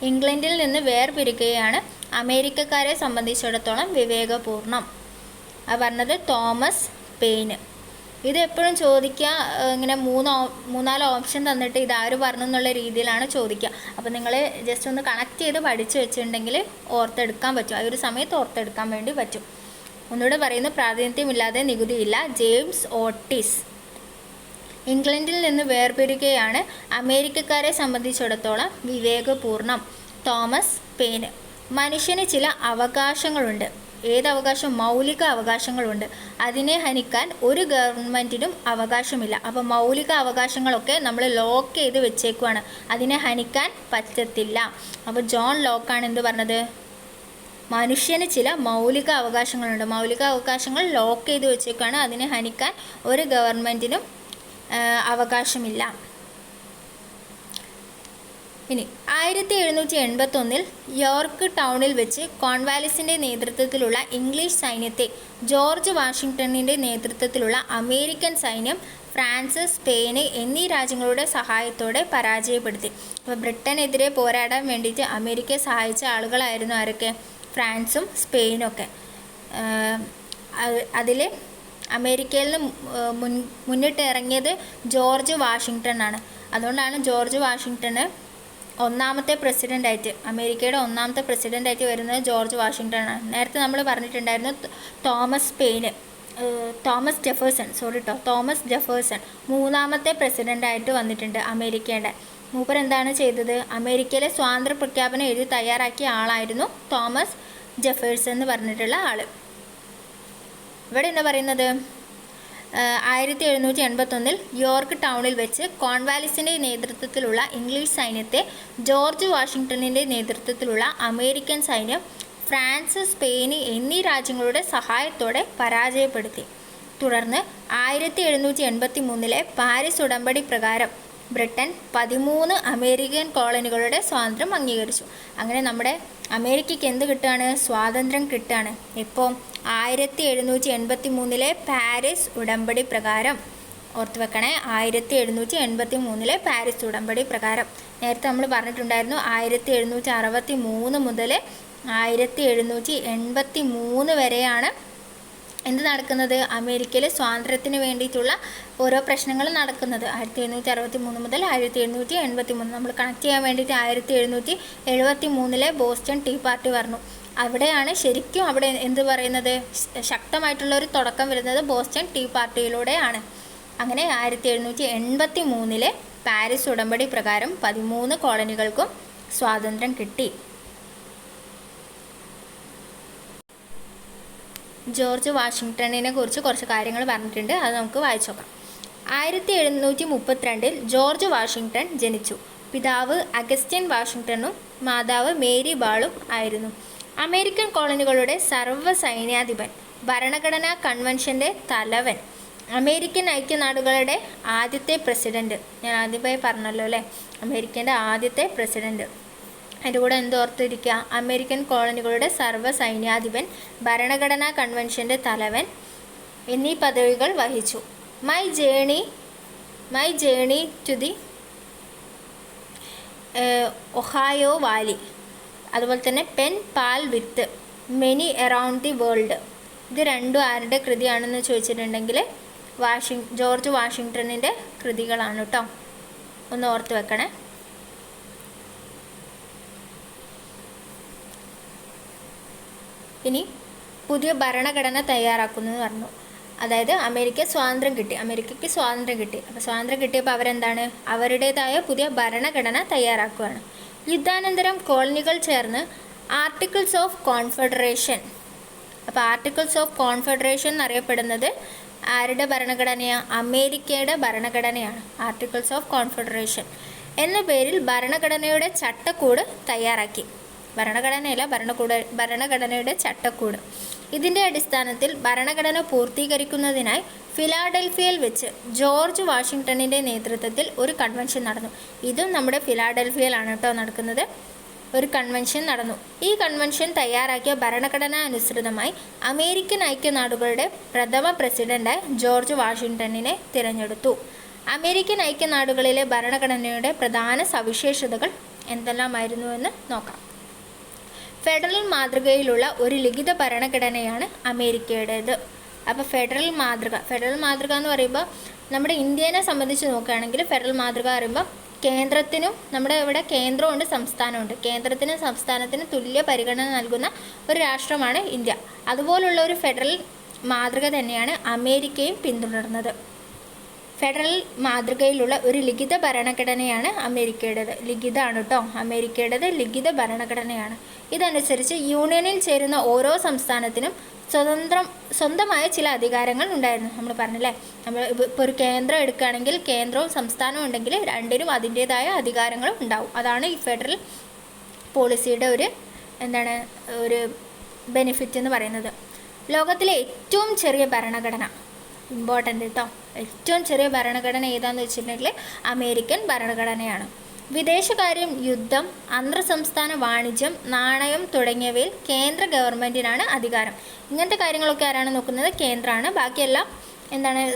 ഇംഗ്ലണ്ടിൽ നിന്ന് വേർപിരിയുകയാണ് അമേരിക്കക്കാരെ സംബന്ധിച്ചിടത്തോളം വിവേകപൂർണ്ണം. അത് പറഞ്ഞത് തോമസ് പെയിന്. ഇത് എപ്പോഴും ചോദിക്കുക, ഇങ്ങനെ 3-4 ഓപ്ഷൻ തന്നിട്ട് ഇതാര് പറഞ്ഞു എന്നുള്ള രീതിയിലാണ് ചോദിക്കുക. അപ്പോൾ നിങ്ങൾ ജസ്റ്റ് ഒന്ന് കണക്ട് ചെയ്ത് പഠിച്ച് വെച്ചിട്ടുണ്ടെങ്കിൽ ഓർത്തെടുക്കാൻ പറ്റും. ആ ഒരു സമയത്ത് ഓർത്തെടുക്കാൻ വേണ്ടി പറ്റും. ഒന്നുകൂടെ പറയുന്നു, പ്രാതിനിധ്യമില്ലാതെ നികുതിയില്ല, ജെയിംസ് ഓട്ടിസ്. ഇംഗ്ലണ്ടിൽ നിന്ന് വേർപിരിയുകയാണ് അമേരിക്കക്കാരെ സംബന്ധിച്ചിടത്തോളം വിവേകപൂർണം. Thomas pain. മനുഷ്യന് ചില അവകാശങ്ങളുണ്ട്. ഏതവകാശം? മൗലിക അവകാശങ്ങളുണ്ട്. അതിനെ ഹനിക്കാൻ ഒരു ഗവൺമെൻറ്റിനും അവകാശമില്ല. അപ്പോൾ മൗലിക അവകാശങ്ങളൊക്കെ നമ്മൾ ലോക്ക് ചെയ്ത് വെച്ചേക്കുവാണ്, അതിനെ ഹനിക്കാൻ പറ്റത്തില്ല. അപ്പോൾ ജോൺ ലോക്കാണ് എന്ത് പറഞ്ഞത്? മനുഷ്യന് ചില മൗലിക അവകാശങ്ങളുണ്ട്, മൗലിക അവകാശങ്ങൾ ലോക്ക് ചെയ്ത് വെച്ചേക്കാണ്, അതിനെ ഹനിക്കാൻ ഒരു ഗവൺമെൻറ്റിനും അവകാശമില്ല. ഇനി 1781 യോർക്ക് ടൗണിൽ വെച്ച് കോൺവാലിസിൻ്റെ നേതൃത്വത്തിലുള്ള ഇംഗ്ലീഷ് സൈന്യത്തെ ജോർജ് വാഷിങ്ടണിൻ്റെ നേതൃത്വത്തിലുള്ള അമേരിക്കൻ സൈന്യം ഫ്രാൻസ്, സ്പെയിന് എന്നീ രാജ്യങ്ങളുടെ സഹായത്തോടെ പരാജയപ്പെടുത്തി. അപ്പോൾ ബ്രിട്ടനെതിരെ പോരാടാൻ വേണ്ടിയിട്ട് അമേരിക്കയെ സഹായിച്ച ആളുകളായിരുന്നു ആരൊക്കെ? ഫ്രാൻസും സ്പെയിനും ഒക്കെ. അതിൽ അമേരിക്കയിൽ നിന്ന് മുന്നിട്ട് ഇറങ്ങിയത് ജോർജ് വാഷിങ്ടൺ ആണ്. അതുകൊണ്ടാണ് ജോർജ് വാഷിങ്ടണ് ഒന്നാമത്തെ പ്രസിഡൻ്റായിട്ട്, അമേരിക്കയുടെ ഒന്നാമത്തെ പ്രസിഡൻ്റായിട്ട് വരുന്നത് ജോർജ് വാഷിങ്ടൺ ആണ്. നേരത്തെ നമ്മൾ പറഞ്ഞിട്ടുണ്ടായിരുന്നു തോമസ് ജെഫേഴ്സൺ മൂന്നാമത്തെ പ്രസിഡൻ്റായിട്ട് വന്നിട്ടുണ്ട് അമേരിക്കയുടെ. മൂപ്പർ എന്താണ് ചെയ്തത്? അമേരിക്കയിലെ സ്വാതന്ത്ര്യ പ്രഖ്യാപനം എഴുതി തയ്യാറാക്കിയ ആളായിരുന്നു തോമസ് ജെഫേഴ്സൺ എന്ന് പറഞ്ഞിട്ടുള്ള ആൾ. ഇവിടെ എന്താ പറയുന്നത്? 1781 യോർക്ക് ടൗണിൽ വെച്ച് കോൺവാലിസിൻ്റെ നേതൃത്വത്തിലുള്ള ഇംഗ്ലീഷ് സൈന്യത്തെ ജോർജ് വാഷിങ്ടണിൻ്റെ നേതൃത്വത്തിലുള്ള അമേരിക്കൻ സൈന്യം ഫ്രാൻസ്, സ്പെയിന് എന്നീ രാജ്യങ്ങളുടെ സഹായത്തോടെ പരാജയപ്പെടുത്തി. തുടർന്ന് 1783 പാരീസ് ഉടമ്പടി പ്രകാരം ബ്രിട്ടൻ 13 അമേരിക്കൻ കോളനികളുടെ സ്വാതന്ത്ര്യം അംഗീകരിച്ചു. അങ്ങനെ നമ്മുടെ അമേരിക്കയ്ക്ക് എന്ത് കിട്ടുകയാണ്? സ്വാതന്ത്ര്യം കിട്ടുകയാണ്. ഇപ്പോൾ 1783 പാരീസ് ഉടമ്പടി പ്രകാരം, ഓർത്ത് വെക്കണേ, 1783 പാരീസ് ഉടമ്പടി പ്രകാരം. നേരത്തെ നമ്മൾ പറഞ്ഞിട്ടുണ്ടായിരുന്നു 1763 മുതൽ 1783 വരെയാണ് എന്ത് നടക്കുന്നത്? അമേരിക്കയിലെ സ്വാതന്ത്ര്യത്തിന് വേണ്ടിയിട്ടുള്ള ഓരോ പ്രശ്നങ്ങൾ നടക്കുന്നത്. 1763 മുതൽ 1783 നമ്മൾ കണക്ട് ചെയ്യാൻ വേണ്ടിയിട്ട് 1773 ബോസ്റ്റൺ ടീ പാർട്ടി പറഞ്ഞു. അവിടെയാണ് ശരിക്കും അവിടെ എന്ത് പറയുന്നത്? ശക്തമായിട്ടുള്ള ഒരു തുടക്കം വരുന്നത് ബോസ്റ്റൺ ടീ പാർട്ടിയിലൂടെയാണ്. അങ്ങനെ 1783 പാരീസ് ഉടമ്പടി പ്രകാരം 13 കോളനികൾക്കും സ്വാതന്ത്ര്യം കിട്ടി. ജോർജ് വാഷിങ്ടണിനെ കുറിച്ച് കുറച്ച് കാര്യങ്ങൾ പറഞ്ഞിട്ടുണ്ട്, അത് നമുക്ക് വായിച്ചു നോക്കാം. 1732 ജോർജ് വാഷിങ്ടൺ ജനിച്ചു. പിതാവ് അഗസ്റ്റിൻ വാഷിങ്ടണും മാതാവ് മേരി ബാളും ആയിരുന്നു. അമേരിക്കൻ കോളനികളുടെ സർവ്വസൈന്യാധിപൻ, ഭരണഘടനാ കൺവെൻഷൻ്റെ തലവൻ, അമേരിക്കൻ ഐക്യനാടുകളുടെ ആദ്യത്തെ പ്രസിഡന്റ്. ഞാൻ ആദ്യമായി പറഞ്ഞല്ലോ അല്ലേ, അമേരിക്കൻ്റെ ആദ്യത്തെ പ്രസിഡന്റ്. അതിൻ്റെ കൂടെ എന്തോർത്തിരിക്കുക? അമേരിക്കൻ കോളനികളുടെ സർവ്വസൈന്യാധിപൻ, ഭരണഘടനാ കൺവെൻഷൻ്റെ തലവൻ എന്നീ പദവികൾ വഹിച്ചു. My journey to the Ohio valley, അതുപോലെ തന്നെ pen pal with many around the world. ഇത് രണ്ടും ആരുടെ കൃതിയാണെന്ന് ചോദിച്ചിട്ടുണ്ടെങ്കിൽ ജോർജ് വാഷിങ്ടണിൻ്റെ കൃതികളാണ് കേട്ടോ, ഒന്ന് ഓർത്ത് വെക്കണേ. ഇനി പുതിയ ഭരണഘടന തയ്യാറാക്കുന്നു എന്ന് പറഞ്ഞു. അതായത് അമേരിക്കയ്ക്ക് സ്വാതന്ത്ര്യം കിട്ടി. അപ്പോൾ സ്വാതന്ത്ര്യം കിട്ടിയപ്പോൾ അവരെന്താണ്? അവരുടേതായ പുതിയ ഭരണഘടന തയ്യാറാക്കുകയാണ്. യുദ്ധാനന്തരം കോളനികൾ ചേർന്ന് ആർട്ടിക്കിൾസ് ഓഫ് കോൺഫെഡറേഷൻ. അപ്പോൾ ആർട്ടിക്കിൾസ് ഓഫ് കോൺഫെഡറേഷൻ എന്നറിയപ്പെടുന്നത് ആരുടെ ഭരണഘടനയാണ്? അമേരിക്കയുടെ ഭരണഘടനയാണ്. ആർട്ടിക്കിൾസ് ഓഫ് കോൺഫെഡറേഷൻ എന്ന പേരിൽ ഭരണഘടനയുടെ ചട്ടക്കൂട് തയ്യാറാക്കി. ഭരണഘടനയുടെ ചട്ടക്കൂട്. ഇതിൻ്റെ അടിസ്ഥാനത്തിൽ ഭരണഘടന പൂർത്തീകരിക്കുന്നതിനായി ഫിലാഡൽഫിയയിൽ വെച്ച് ജോർജ് വാഷിങ്ടണിൻ്റെ നേതൃത്വത്തിൽ ഒരു കൺവെൻഷൻ നടന്നു. ഇതും നമ്മുടെ ഫിലാഡൽഫിയയിലാണ് കേട്ടോ നടക്കുന്നത്. ഒരു കൺവെൻഷൻ നടന്നു. ഈ കൺവെൻഷൻ തയ്യാറാക്കിയ ഭരണഘടന അനുസൃതമായി അമേരിക്കൻ ഐക്യനാടുകളുടെ പ്രഥമ പ്രസിഡന്റായി ജോർജ് വാഷിങ്ടണിനെ തിരഞ്ഞെടുത്തു. അമേരിക്കൻ ഐക്യനാടുകളിലെ ഭരണഘടനയുടെ പ്രധാന സവിശേഷതകൾ എന്തെല്ലാമായിരുന്നുവെന്ന് നോക്കാം. ഫെഡറൽ മാതൃകയിലുള്ള ഒരു ലിഖിത ഭരണഘടനയാണ് അമേരിക്കയുടേത്. അപ്പോൾ ഫെഡറൽ മാതൃക എന്ന് പറയുമ്പോൾ നമ്മുടെ ഇന്ത്യനെ സംബന്ധിച്ച് നോക്കുകയാണെങ്കിൽ ഫെഡറൽ മാതൃക പറയുമ്പോൾ കേന്ദ്രത്തിനും, നമ്മുടെ ഇവിടെ കേന്ദ്രമുണ്ട് സംസ്ഥാനമുണ്ട്, കേന്ദ്രത്തിനും സംസ്ഥാനത്തിനും തുല്യ പരിഗണന നൽകുന്ന ഒരു രാഷ്ട്രമാണ് ഇന്ത്യ. അതുപോലുള്ള ഒരു ഫെഡറൽ മാതൃക തന്നെയാണ് അമേരിക്കയും പിന്തുടർന്നത്. ഫെഡറൽ മാതൃകയിലുള്ള ഒരു ലിഖിത ഭരണഘടനയാണ് അമേരിക്കയുടേത്. ലിഖിതമാണ് കേട്ടോ, അമേരിക്കയുടേത് ലിഖിത ഭരണഘടനയാണ്. ഇതനുസരിച്ച് യൂണിയനിൽ ചേരുന്ന ഓരോ സംസ്ഥാനത്തിനും സ്വന്തമായ ചില അധികാരങ്ങൾ ഉണ്ടായിരുന്നു. നമ്മൾ പറഞ്ഞില്ലേ, നമ്മൾ ഇപ്പോൾ ഒരു കേന്ദ്രം എടുക്കുകയാണെങ്കിൽ കേന്ദ്രവും സംസ്ഥാനവും ഉണ്ടെങ്കിൽ രണ്ടിനും അതിൻ്റേതായ അധികാരങ്ങളും ഉണ്ടാവും. അതാണ് ഈ ഫെഡറൽ പോളിസിയുടെ ഒരു ബെനിഫിറ്റ് എന്ന് പറയുന്നത്. ലോകത്തിലെ ഏറ്റവും ചെറിയ ഭരണഘടന, ഇമ്പോർട്ടൻ്റ് കേട്ടോ, ഏറ്റവും ചെറിയ ഭരണഘടന ഏതാണെന്ന് വെച്ചിട്ടുണ്ടെങ്കിൽ അമേരിക്കൻ ഭരണഘടനയാണ്. വിദേശകാര്യം, യുദ്ധം, അന്തർ സംസ്ഥാന വാണിജ്യം, നാണയം തുടങ്ങിയവയിൽ കേന്ദ്ര ഗവൺമെൻറ്റിനാണ് അധികാരം. ഇങ്ങനത്തെ കാര്യങ്ങളൊക്കെ ആരാണ് നോക്കുന്നത്? കേന്ദ്രമാണ്. ബാക്കിയെല്ലാം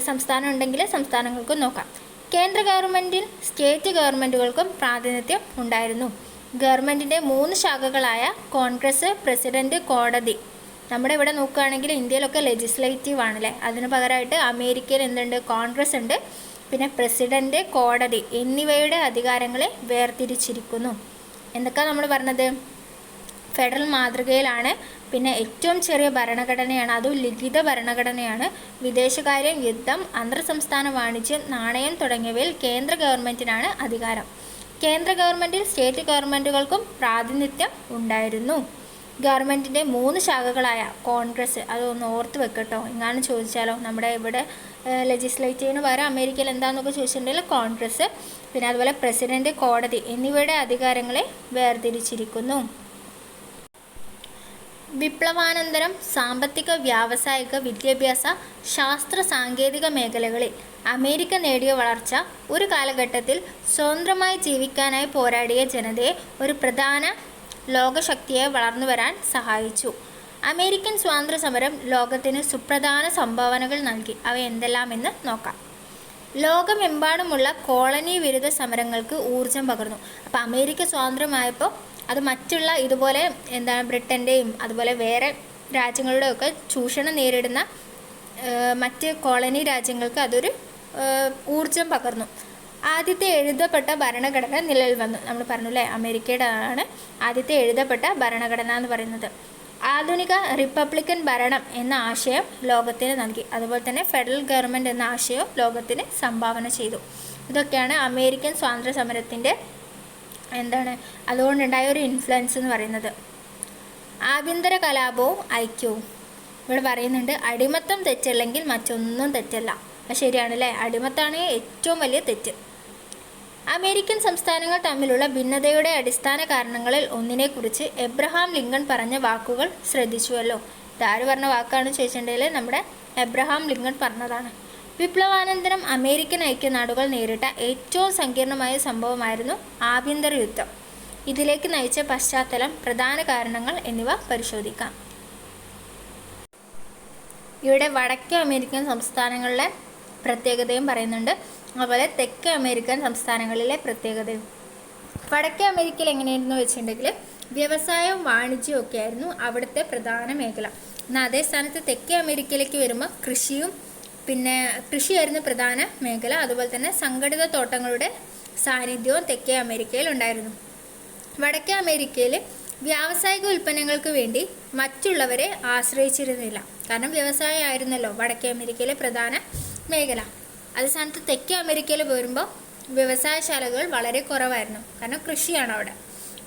സംസ്ഥാനം ഉണ്ടെങ്കിൽ സംസ്ഥാനങ്ങൾക്കും നോക്കാം. കേന്ദ്ര ഗവൺമെൻറ്റിൽ സ്റ്റേറ്റ് ഗവൺമെൻറ്റുകൾക്കും പ്രാതിനിധ്യം ഉണ്ടായിരുന്നു. ഗവൺമെൻറ്റിൻ്റെ 3 ശാഖകളായ കോൺഗ്രസ്, പ്രസിഡൻറ്റ്, കോടതി. നമ്മുടെ ഇവിടെ നോക്കുകയാണെങ്കിൽ ഇന്ത്യയിലൊക്കെ ലെജിസ്ലേറ്റീവ് ആണല്ലേ, അതിന് പകരമായിട്ട് അമേരിക്കയിൽ എന്തുണ്ട്? കോൺഗ്രസ് ഉണ്ട്. പിന്നെ പ്രസിഡൻറ്റ്, കോടതി എന്നിവയുടെ അധികാരങ്ങളെ വേർതിരിച്ചിരിക്കുന്നു. എന്തൊക്കെയാണ് നമ്മൾ പറഞ്ഞത്? ഫെഡറൽ മാതൃകയിലാണ്, പിന്നെ ഏറ്റവും ചെറിയ ഭരണഘടനയാണ്, അതും ലിഖിത ഭരണഘടനയാണ്. വിദേശകാര്യം, യുദ്ധം, അന്തർ സംസ്ഥാന വാണിജ്യം, നാണയം തുടങ്ങിയവയിൽ കേന്ദ്ര ഗവൺമെൻറ്റിനാണ് അധികാരം. കേന്ദ്ര ഗവൺമെൻറ്റിൽ സ്റ്റേറ്റ് ഗവൺമെൻറ്റുകൾക്കും പ്രാതിനിധ്യം ഉണ്ടായിരുന്നു. ഗവൺമെൻറ്റിൻ്റെ 3 ശാഖകളായ കോൺഗ്രസ്, അതൊന്ന് ഓർത്ത് വെക്കട്ടോ, എങ്ങാനും ചോദിച്ചാലോ. നമ്മുടെ ഇവിടെ ലെജിസ്ലേറ്റീവിന് പകരം അമേരിക്കയിൽ എന്താണെന്നൊക്കെ ചോദിച്ചിട്ടുണ്ടെങ്കിൽ കോൺഗ്രസ്, പിന്നെ അതുപോലെ പ്രസിഡൻറ്റ്, കോടതി എന്നിവയുടെ അധികാരങ്ങളെ വേർതിരിച്ചിരിക്കുന്നു. വിപ്ലവാനന്തരം സാമ്പത്തിക, വ്യാവസായിക, വിദ്യാഭ്യാസ, ശാസ്ത്ര, സാങ്കേതിക മേഖലകളിൽ അമേരിക്ക നേടിയ വളർച്ച ഒരു കാലഘട്ടത്തിൽ സ്വതന്ത്രമായി ജീവിക്കാനായി പോരാടിയ ജനതയെ ഒരു പ്രധാന ലോകശക്തിയെ വളർന്നു വരാൻ സഹായിച്ചു. അമേരിക്കൻ സ്വാതന്ത്ര്യ സമരം ലോകത്തിന് സുപ്രധാന സംഭാവനകൾ നൽകി. അവ എന്തെല്ലാമെന്ന് നോക്കാം. ലോകമെമ്പാടുമുള്ള കോളനി വിരുദ്ധ സമരങ്ങൾക്ക് ഊർജം പകർന്നു. അപ്പോൾ അമേരിക്ക സ്വാതന്ത്ര്യമായപ്പോൾ അത് മറ്റുള്ള ഇതുപോലെ ബ്രിട്ടൻ്റെയും അതുപോലെ വേറെ രാജ്യങ്ങളുടെയൊക്കെ ചൂഷണം നേരിടുന്ന മറ്റ് കോളനി രാജ്യങ്ങൾക്ക് അതൊരു ഊർജം പകർന്നു. ആദ്യത്തെ എഴുതപ്പെട്ട ഭരണഘടന നിലവിൽ വന്നു. നമ്മൾ പറഞ്ഞില്ലേ, അമേരിക്കയുടെ ആണ് ആദ്യത്തെ എഴുതപ്പെട്ട ഭരണഘടന എന്ന് പറയുന്നത്. ആധുനിക റിപ്പബ്ലിക്കൻ ഭരണം എന്ന ആശയം ലോകത്തിന് നൽകി. അതുപോലെ തന്നെ ഫെഡറൽ ഗവൺമെൻറ് എന്ന ആശയവും ലോകത്തിന് സംഭാവന ചെയ്തു. ഇതൊക്കെയാണ് അമേരിക്കൻ സ്വാതന്ത്ര്യ സമരത്തിൻ്റെ അതുകൊണ്ടുണ്ടായ ഒരു ഇൻഫ്ലുവൻസ് എന്ന് പറയുന്നത്. ആഭ്യന്തര കലാപവും ഐക്യവും ഇവിടെ പറയുന്നുണ്ട്. അടിമത്തം തെറ്റല്ലെങ്കിൽ മറ്റൊന്നും തെറ്റല്ല. അത് ശരിയാണല്ലേ, അടിമത്താണ് ഏറ്റവും വലിയ തെറ്റ്. അമേരിക്കൻ സംസ്ഥാനങ്ങൾ തമ്മിലുള്ള ഭിന്നതയുടെ അടിസ്ഥാന കാരണങ്ങളിൽ ഒന്നിനെക്കുറിച്ച് എബ്രഹാം ലിങ്കൺ പറഞ്ഞ വാക്കുകൾ ശ്രദ്ധിച്ചുവല്ലോ. ഇതാര് പറഞ്ഞ വാക്കാണ് ചോദിച്ചിട്ടുണ്ടെങ്കിൽ നമ്മുടെ എബ്രഹാം ലിങ്കൺ പറഞ്ഞതാണ്. വിപ്ലവാനന്തരം അമേരിക്കൻ ഐക്യനാടുകൾ നേരിട്ട ഏറ്റവും സങ്കീർണമായ സംഭവമായിരുന്നു ആഭ്യന്തര യുദ്ധം. ഇതിലേക്ക് നയിച്ച പശ്ചാത്തലം, പ്രധാന കാരണങ്ങൾ എന്നിവ പരിശോധിക്കാം. ഇവിടെ വടക്കേ അമേരിക്കൻ സംസ്ഥാനങ്ങളിലെ പ്രത്യേകതയും പറയുന്നുണ്ട്, അതുപോലെ തെക്കേ അമേരിക്കൻ സംസ്ഥാനങ്ങളിലെ പ്രത്യേകതയും. വടക്കേ അമേരിക്കയിൽ എങ്ങനെയായിരുന്നു വെച്ചിട്ടുണ്ടെങ്കിൽ വ്യവസായവും വാണിജ്യവും ഒക്കെ ആയിരുന്നു അവിടുത്തെ പ്രധാന മേഖല. എന്നാൽ അതേ സ്ഥാനത്ത് തെക്കേ അമേരിക്കയിലേക്ക് വരുമ്പോൾ കൃഷിയായിരുന്നു പ്രധാന മേഖല. അതുപോലെ തന്നെ സംഘടിത തോട്ടങ്ങളുടെ സാന്നിധ്യവും തെക്കേ അമേരിക്കയിൽ ഉണ്ടായിരുന്നു. വടക്കേ അമേരിക്കയിൽ വ്യാവസായിക ഉൽപ്പന്നങ്ങൾക്ക് വേണ്ടി മറ്റുള്ളവരെ ആശ്രയിച്ചിരുന്നില്ല. കാരണം വ്യവസായമായിരുന്നല്ലോ വടക്കേ അമേരിക്കയിലെ പ്രധാന മേഖല. അതേ സ്ഥാനത്ത് തെക്കേ അമേരിക്കയിൽ വരുമ്പോൾ വ്യവസായശാലകൾ വളരെ കുറവായിരുന്നു. കാരണം കൃഷിയാണ് അവിടെ.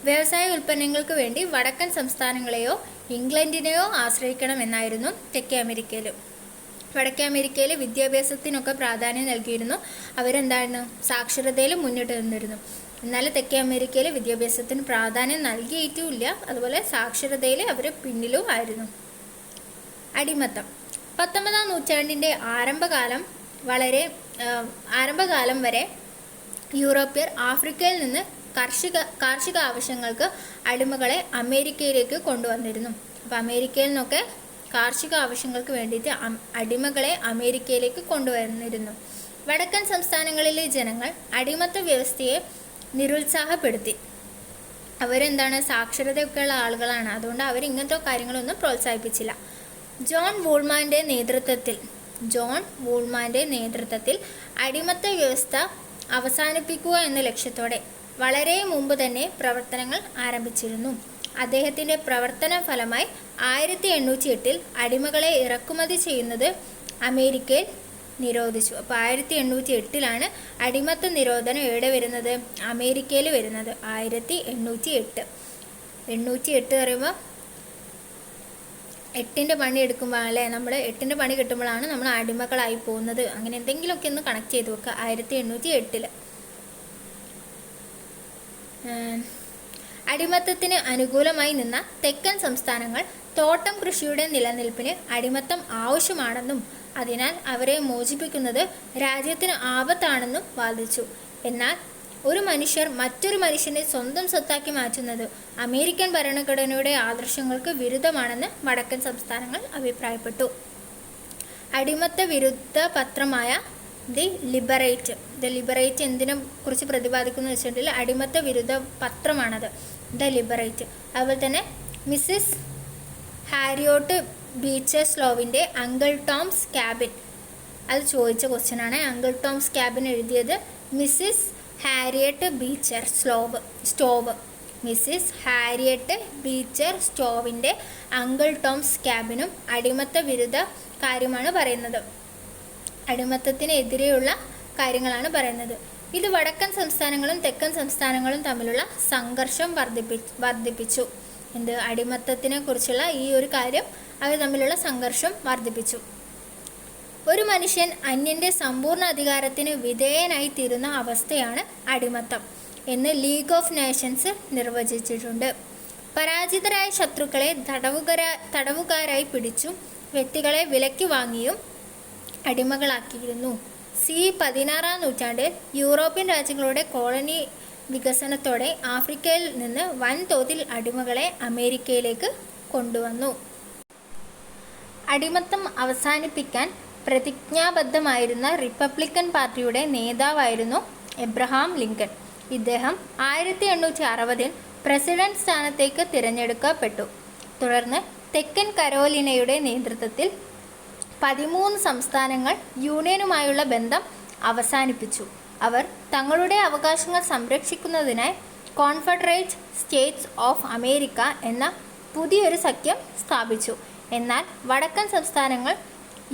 വ്യവസായ ഉൽപ്പന്നങ്ങൾക്ക് വേണ്ടി വടക്കൻ സംസ്ഥാനങ്ങളെയോ ഇംഗ്ലണ്ടിനെയോ ആശ്രയിക്കണമെന്നായിരുന്നു തെക്കേ അമേരിക്കയിൽ. വടക്കേ അമേരിക്കയിൽ വിദ്യാഭ്യാസത്തിനൊക്കെ പ്രാധാന്യം നൽകിയിരുന്നു. അവരെന്തായിരുന്നു? സാക്ഷരതയിൽ മുന്നിട്ട് നിന്നിരുന്നു. എന്നാൽ തെക്കേ അമേരിക്കയിൽ വിദ്യാഭ്യാസത്തിന് പ്രാധാന്യം നൽകിയിട്ടുമില്ല, അതുപോലെ സാക്ഷരതയിൽ അവർ പിന്നിലും ആയിരുന്നു. അടിമത്തം. 19-ാം നൂറ്റാണ്ടിൻ്റെ ആരംഭകാലം വരെ യൂറോപ്യർ ആഫ്രിക്കയിൽ നിന്ന് കാർഷിക ആവശ്യങ്ങൾക്ക് അടിമകളെ അമേരിക്കയിലേക്ക് കൊണ്ടുവന്നിരുന്നു. അപ്പോൾ അമേരിക്കയിൽ നിന്നൊക്കെ കാർഷിക ആവശ്യങ്ങൾക്ക് വേണ്ടിയിട്ട് അടിമകളെ അമേരിക്കയിലേക്ക് കൊണ്ടുവന്നിരുന്നു. വടക്കൻ സംസ്ഥാനങ്ങളിലെ ജനങ്ങൾ അടിമത്ത വ്യവസ്ഥയെ നിരുത്സാഹപ്പെടുത്തി. സാക്ഷരതയൊക്കെയുള്ള ആളുകളാണ്. അതുകൊണ്ട് അവർ ഇങ്ങനത്തെ കാര്യങ്ങളൊന്നും പ്രോത്സാഹിപ്പിച്ചില്ല. ജോൺ വൂൾമാൻ്റെ നേതൃത്വത്തിൽ അടിമത്ത വ്യവസ്ഥ അവസാനിപ്പിക്കുക എന്ന ലക്ഷ്യത്തോടെ വളരെ മുമ്പ് തന്നെ പ്രവർത്തനങ്ങൾ ആരംഭിച്ചിരുന്നു. അദ്ദേഹത്തിൻ്റെ പ്രവർത്തന ഫലമായി 1808 അടിമകളെ ഇറക്കുമതി ചെയ്യുന്നത് അമേരിക്കയിൽ നിരോധിച്ചു. അപ്പോൾ 1808 അടിമത്ത നിരോധനം എവിടെ വരുന്നത്? അമേരിക്കയിൽ വരുന്നത്. 1808. 808 പറയുമ്പോൾ 8ൻ്റെ പണി എടുക്കുമ്പോൾ അല്ലേ, നമ്മൾ 8ൻ്റെ പണി കിട്ടുമ്പോഴാണ് നമ്മൾ അടിമകളായി പോകുന്നത്. അങ്ങനെ എന്തെങ്കിലുമൊക്കെ ഒന്ന് കണക്ട് ചെയ്ത് വെക്കുക. 1808. അടിമത്തത്തിന് അനുകൂലമായി നിന്ന തെക്കൻ സംസ്ഥാനങ്ങൾ തോട്ടം കൃഷിയുടെ നിലനിൽപ്പിന് അടിമത്തം ആവശ്യമാണെന്നും അതിനാൽ അവരെ മോചിപ്പിക്കുന്നത് രാജ്യത്തിന് ആപത്താണെന്നും വാദിച്ചു. എന്നാൽ ഒരു മനുഷ്യർ മറ്റൊരു മനുഷ്യനെ സ്വന്തം സ്വത്താക്കി മാറ്റുന്നത് അമേരിക്കൻ ഭരണഘടനയുടെ ആദർശങ്ങൾക്ക് വിരുദ്ധമാണെന്ന് വടക്കൻ സംസ്ഥാനങ്ങൾ അഭിപ്രായപ്പെട്ടു. അടിമത്ത വിരുദ്ധ പത്രമായ ദി ലിബറേറ്റ് എന്തിനെ കുറിച്ച് പ്രതിപാദിക്കുന്നു വെച്ചിട്ടുണ്ടെങ്കിൽ അടിമത്ത വിരുദ്ധ പത്രമാണത്, ദ ലിബറേറ്റ്. അതുപോലെ തന്നെ മിസ്സിസ് ഹാരിയോട്ട് ബീച്ചർ സ്ലോവിൻ്റെ അങ്കിൾ ടോംസ് ക്യാബിൻ, അത് ചോദിച്ച ക്വസ്റ്റ്യനാണ്. അങ്കിൾ ടോംസ് ക്യാബിൻ എഴുതിയത് Mrs Harriet Beecher Stowe. Mrs Harriet Beecher സ്റ്റോവിൻ്റെ അങ്കിൾ ടോംസ് ക്യാബിനും അടിമത്ത വിരുദ്ധ കാര്യമാണ് പറയുന്നത്. അടിമത്തത്തിനെതിരെയുള്ള കാര്യങ്ങളാണ് പറയുന്നത്. ഇത് വടക്കൻ സംസ്ഥാനങ്ങളും തെക്കൻ സംസ്ഥാനങ്ങളും തമ്മിലുള്ള സംഘർഷം വർദ്ധിപ്പിച്ചു. അടിമത്തത്തിനെ കുറിച്ചുള്ള ഈ ഒരു കാര്യം അവർ തമ്മിലുള്ള സംഘർഷം വർദ്ധിപ്പിച്ചു. ഒരു മനുഷ്യൻ അന്യൻ്റെ സമ്പൂർണ്ണ അധികാരത്തിന് വിധേയനായി തീരുന്ന അവസ്ഥയാണ് അടിമത്തം എന്ന് ലീഗ് ഓഫ് നേഷൻസ് നിർവചിച്ചിട്ടുണ്ട്. പരാജിതരായ ശത്രുക്കളെ തടവുകാരായി പിടിച്ചും വ്യക്തികളെ വിലയ്ക്ക് വാങ്ങിയും അടിമകളാക്കിയിരുന്നു. 16ാം നൂറ്റാണ്ടിൽ യൂറോപ്യൻ രാജ്യങ്ങളുടെ കോളനി വികസനത്തോടെ ആഫ്രിക്കയിൽ നിന്ന് വൻതോതിൽ അടിമകളെ അമേരിക്കയിലേക്ക് കൊണ്ടുവന്നു. അടിമത്തം അവസാനിപ്പിക്കാൻ പ്രതിജ്ഞാബദ്ധമായിരുന്ന റിപ്പബ്ലിക്കൻ പാർട്ടിയുടെ നേതാവായിരുന്നു എബ്രഹാം ലിങ്കൺ. ഇദ്ദേഹം 1860 പ്രസിഡന്റ് സ്ഥാനത്തേക്ക് തിരഞ്ഞെടുക്കപ്പെട്ടു. തുടർന്ന് തെക്കൻ കരോലിനയുടെ നേതൃത്വത്തിൽ 13 സംസ്ഥാനങ്ങൾ യൂണിയനുമായുള്ള ബന്ധം അവസാനിപ്പിച്ചു. അവർ തങ്ങളുടെ അവകാശങ്ങൾ സംരക്ഷിക്കുന്നതിനായി കോൺഫെഡറേറ്റ് സ്റ്റേറ്റ്സ് ഓഫ് അമേരിക്ക എന്ന പുതിയൊരു സഖ്യം സ്ഥാപിച്ചു. എന്നാൽ വടക്കൻ സംസ്ഥാനങ്ങൾ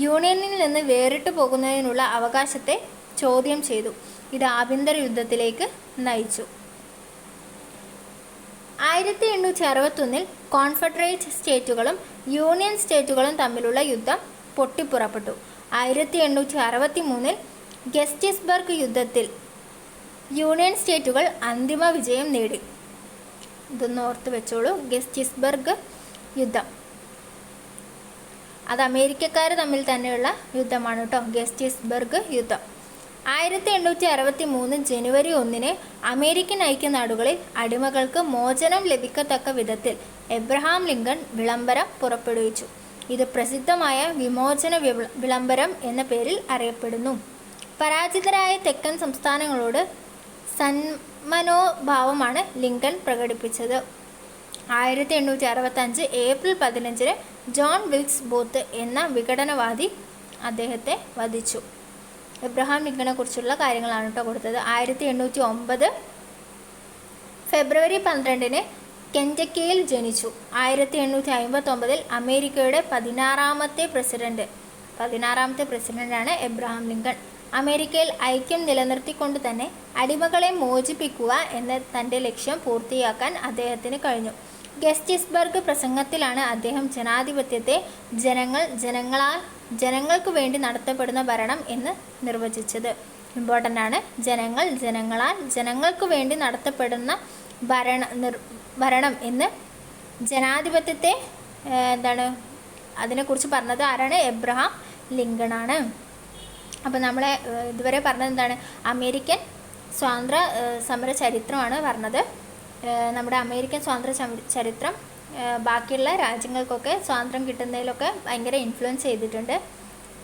യൂണിയനിൽ നിന്ന് വേറിട്ടു പോകുന്നതിനുള്ള അവകാശത്തെ ചോദ്യം ചെയ്തു. ഇത് ആഭ്യന്തര യുദ്ധത്തിലേക്ക് നയിച്ചു. 1861 കോൺഫെഡറേറ്റ് സ്റ്റേറ്റുകളും യൂണിയൻ സ്റ്റേറ്റുകളും തമ്മിലുള്ള യുദ്ധം പൊട്ടിപ്പുറപ്പെട്ടു. 1863 ഗെറ്റിസ്ബർഗ് യുദ്ധത്തിൽ യൂണിയൻ സ്റ്റേറ്റുകൾ അന്തിമ വിജയം നേടി. ഇതൊന്ന് ഓർത്ത് വെച്ചോളൂ. ഗെറ്റിസ്ബർഗ് യുദ്ധം അത് അമേരിക്കക്കാർ തമ്മിൽ തന്നെയുള്ള യുദ്ധമാണ് കേട്ടോ, ഗെറ്റിസ്ബർഗ് യുദ്ധം. 1863 ജനുവരി 1 അമേരിക്കൻ ഐക്യനാടുകളിൽ അടിമകൾക്ക് മോചനം ലഭിക്കത്തക്ക വിധത്തിൽ എബ്രഹാം ലിങ്കൺ വിളംബരം പുറപ്പെടുവിച്ചു. ഇത് പ്രസിദ്ധമായ വിമോചന വിളംബരം എന്ന പേരിൽ അറിയപ്പെടുന്നു. പരാജിതരായ തെക്കൻ സംസ്ഥാനങ്ങളോട് സന്മനോഭാവമാണ് ലിങ്കൺ പ്രകടിപ്പിച്ചത്. 1865 ഏപ്രിൽ 15 ജോൺ വിൽക്സ് ബൂത്ത് എന്ന വിഘടനവാദി അദ്ദേഹത്തെ വധിച്ചു. എബ്രഹാം ലിങ്കണെ കുറിച്ചുള്ള കാര്യങ്ങളാണ് കേട്ടോ കൊടുത്തത്. 1809 ഫെബ്രുവരി 12 കെൻറ്റക്കിയിൽ ജനിച്ചു. 1859 അമേരിക്കയുടെ 16ാമത്തെ പ്രസിഡന്റാണ് എബ്രഹാം ലിങ്കൺ. അമേരിക്കയിൽ ഐക്യം നിലനിർത്തിക്കൊണ്ട് തന്നെ അടിമകളെ മോചിപ്പിക്കുക എന്ന തൻ്റെ ലക്ഷ്യം പൂർത്തിയാക്കാൻ അദ്ദേഹത്തിന് കഴിഞ്ഞു. ഗെറ്റിസ്ബർഗ് പ്രസംഗത്തിലാണ് അദ്ദേഹം ജനാധിപത്യത്തെ ജനങ്ങൾക്ക് വേണ്ടി നടത്തപ്പെടുന്ന ഭരണം എന്ന് നിർവചിച്ചത്. ഇമ്പോർട്ടൻ്റ് ആണ്. ജനങ്ങൾക്ക് വേണ്ടി നടത്തപ്പെടുന്ന ഭരണം എന്ന് ജനാധിപത്യത്തെ അതിനെക്കുറിച്ച് പറഞ്ഞത് ആരാണ്? എബ്രഹാം ലിങ്കൺ ആണ്. അപ്പോൾ നമ്മളെ ഇതുവരെ പറഞ്ഞത് എന്താണ്? അമേരിക്കൻ സ്വാതന്ത്ര്യ സമര ചരിത്രമാണ് പറഞ്ഞത്. നമ്മുടെ അമേരിക്കൻ സ്വാതന്ത്ര്യ ചരിത്രം ബാക്കിയുള്ള രാജ്യങ്ങൾക്കൊക്കെ സ്വാതന്ത്ര്യം കിട്ടുന്നതിലൊക്കെ ഭയങ്കര ഇൻഫ്ലുവൻസ് ചെയ്തിട്ടുണ്ട്.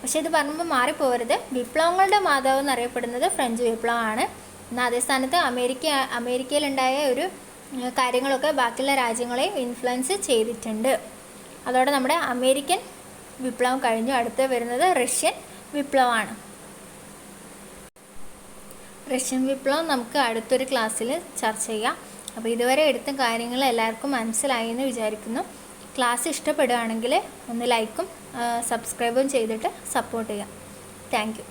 പക്ഷേ ഇത് പറയുമ്പോൾ മാറിപ്പോകരുത്. വിപ്ലവങ്ങളുടെ മാതാവ് എന്നറിയപ്പെടുന്നത് ഫ്രഞ്ച് വിപ്ലവമാണ്. എന്നാൽ അതേ സ്ഥാനത്ത് അമേരിക്കയിലുണ്ടായ ഒരു കാര്യങ്ങളൊക്കെ ബാക്കിയുള്ള രാജ്യങ്ങളെ ഇൻഫ്ലുവൻസ് ചെയ്തിട്ടുണ്ട്. അതോടെ നമ്മുടെ അമേരിക്കൻ വിപ്ലവം കഴിഞ്ഞു. അടുത്ത് വരുന്നത് റഷ്യൻ വിപ്ലവമാണ്. റഷ്യൻ വിപ്ലവം നമുക്ക് അടുത്തൊരു ക്ലാസ്സിൽ ചർച്ച ചെയ്യാം. അപ്പോൾ ഇതുവരെ എടുത്ത കാര്യങ്ങൾ എല്ലാവർക്കും മനസ്സിലായി എന്ന് വിചാരിക്കുന്നു. ക്ലാസ് ഇഷ്ടപ്പെടുകയാണെങ്കിൽ ഒന്ന് ലൈക്കും സബ്സ്ക്രൈബും ചെയ്തിട്ട് സപ്പോർട്ട് ചെയ്യാം. Thank you.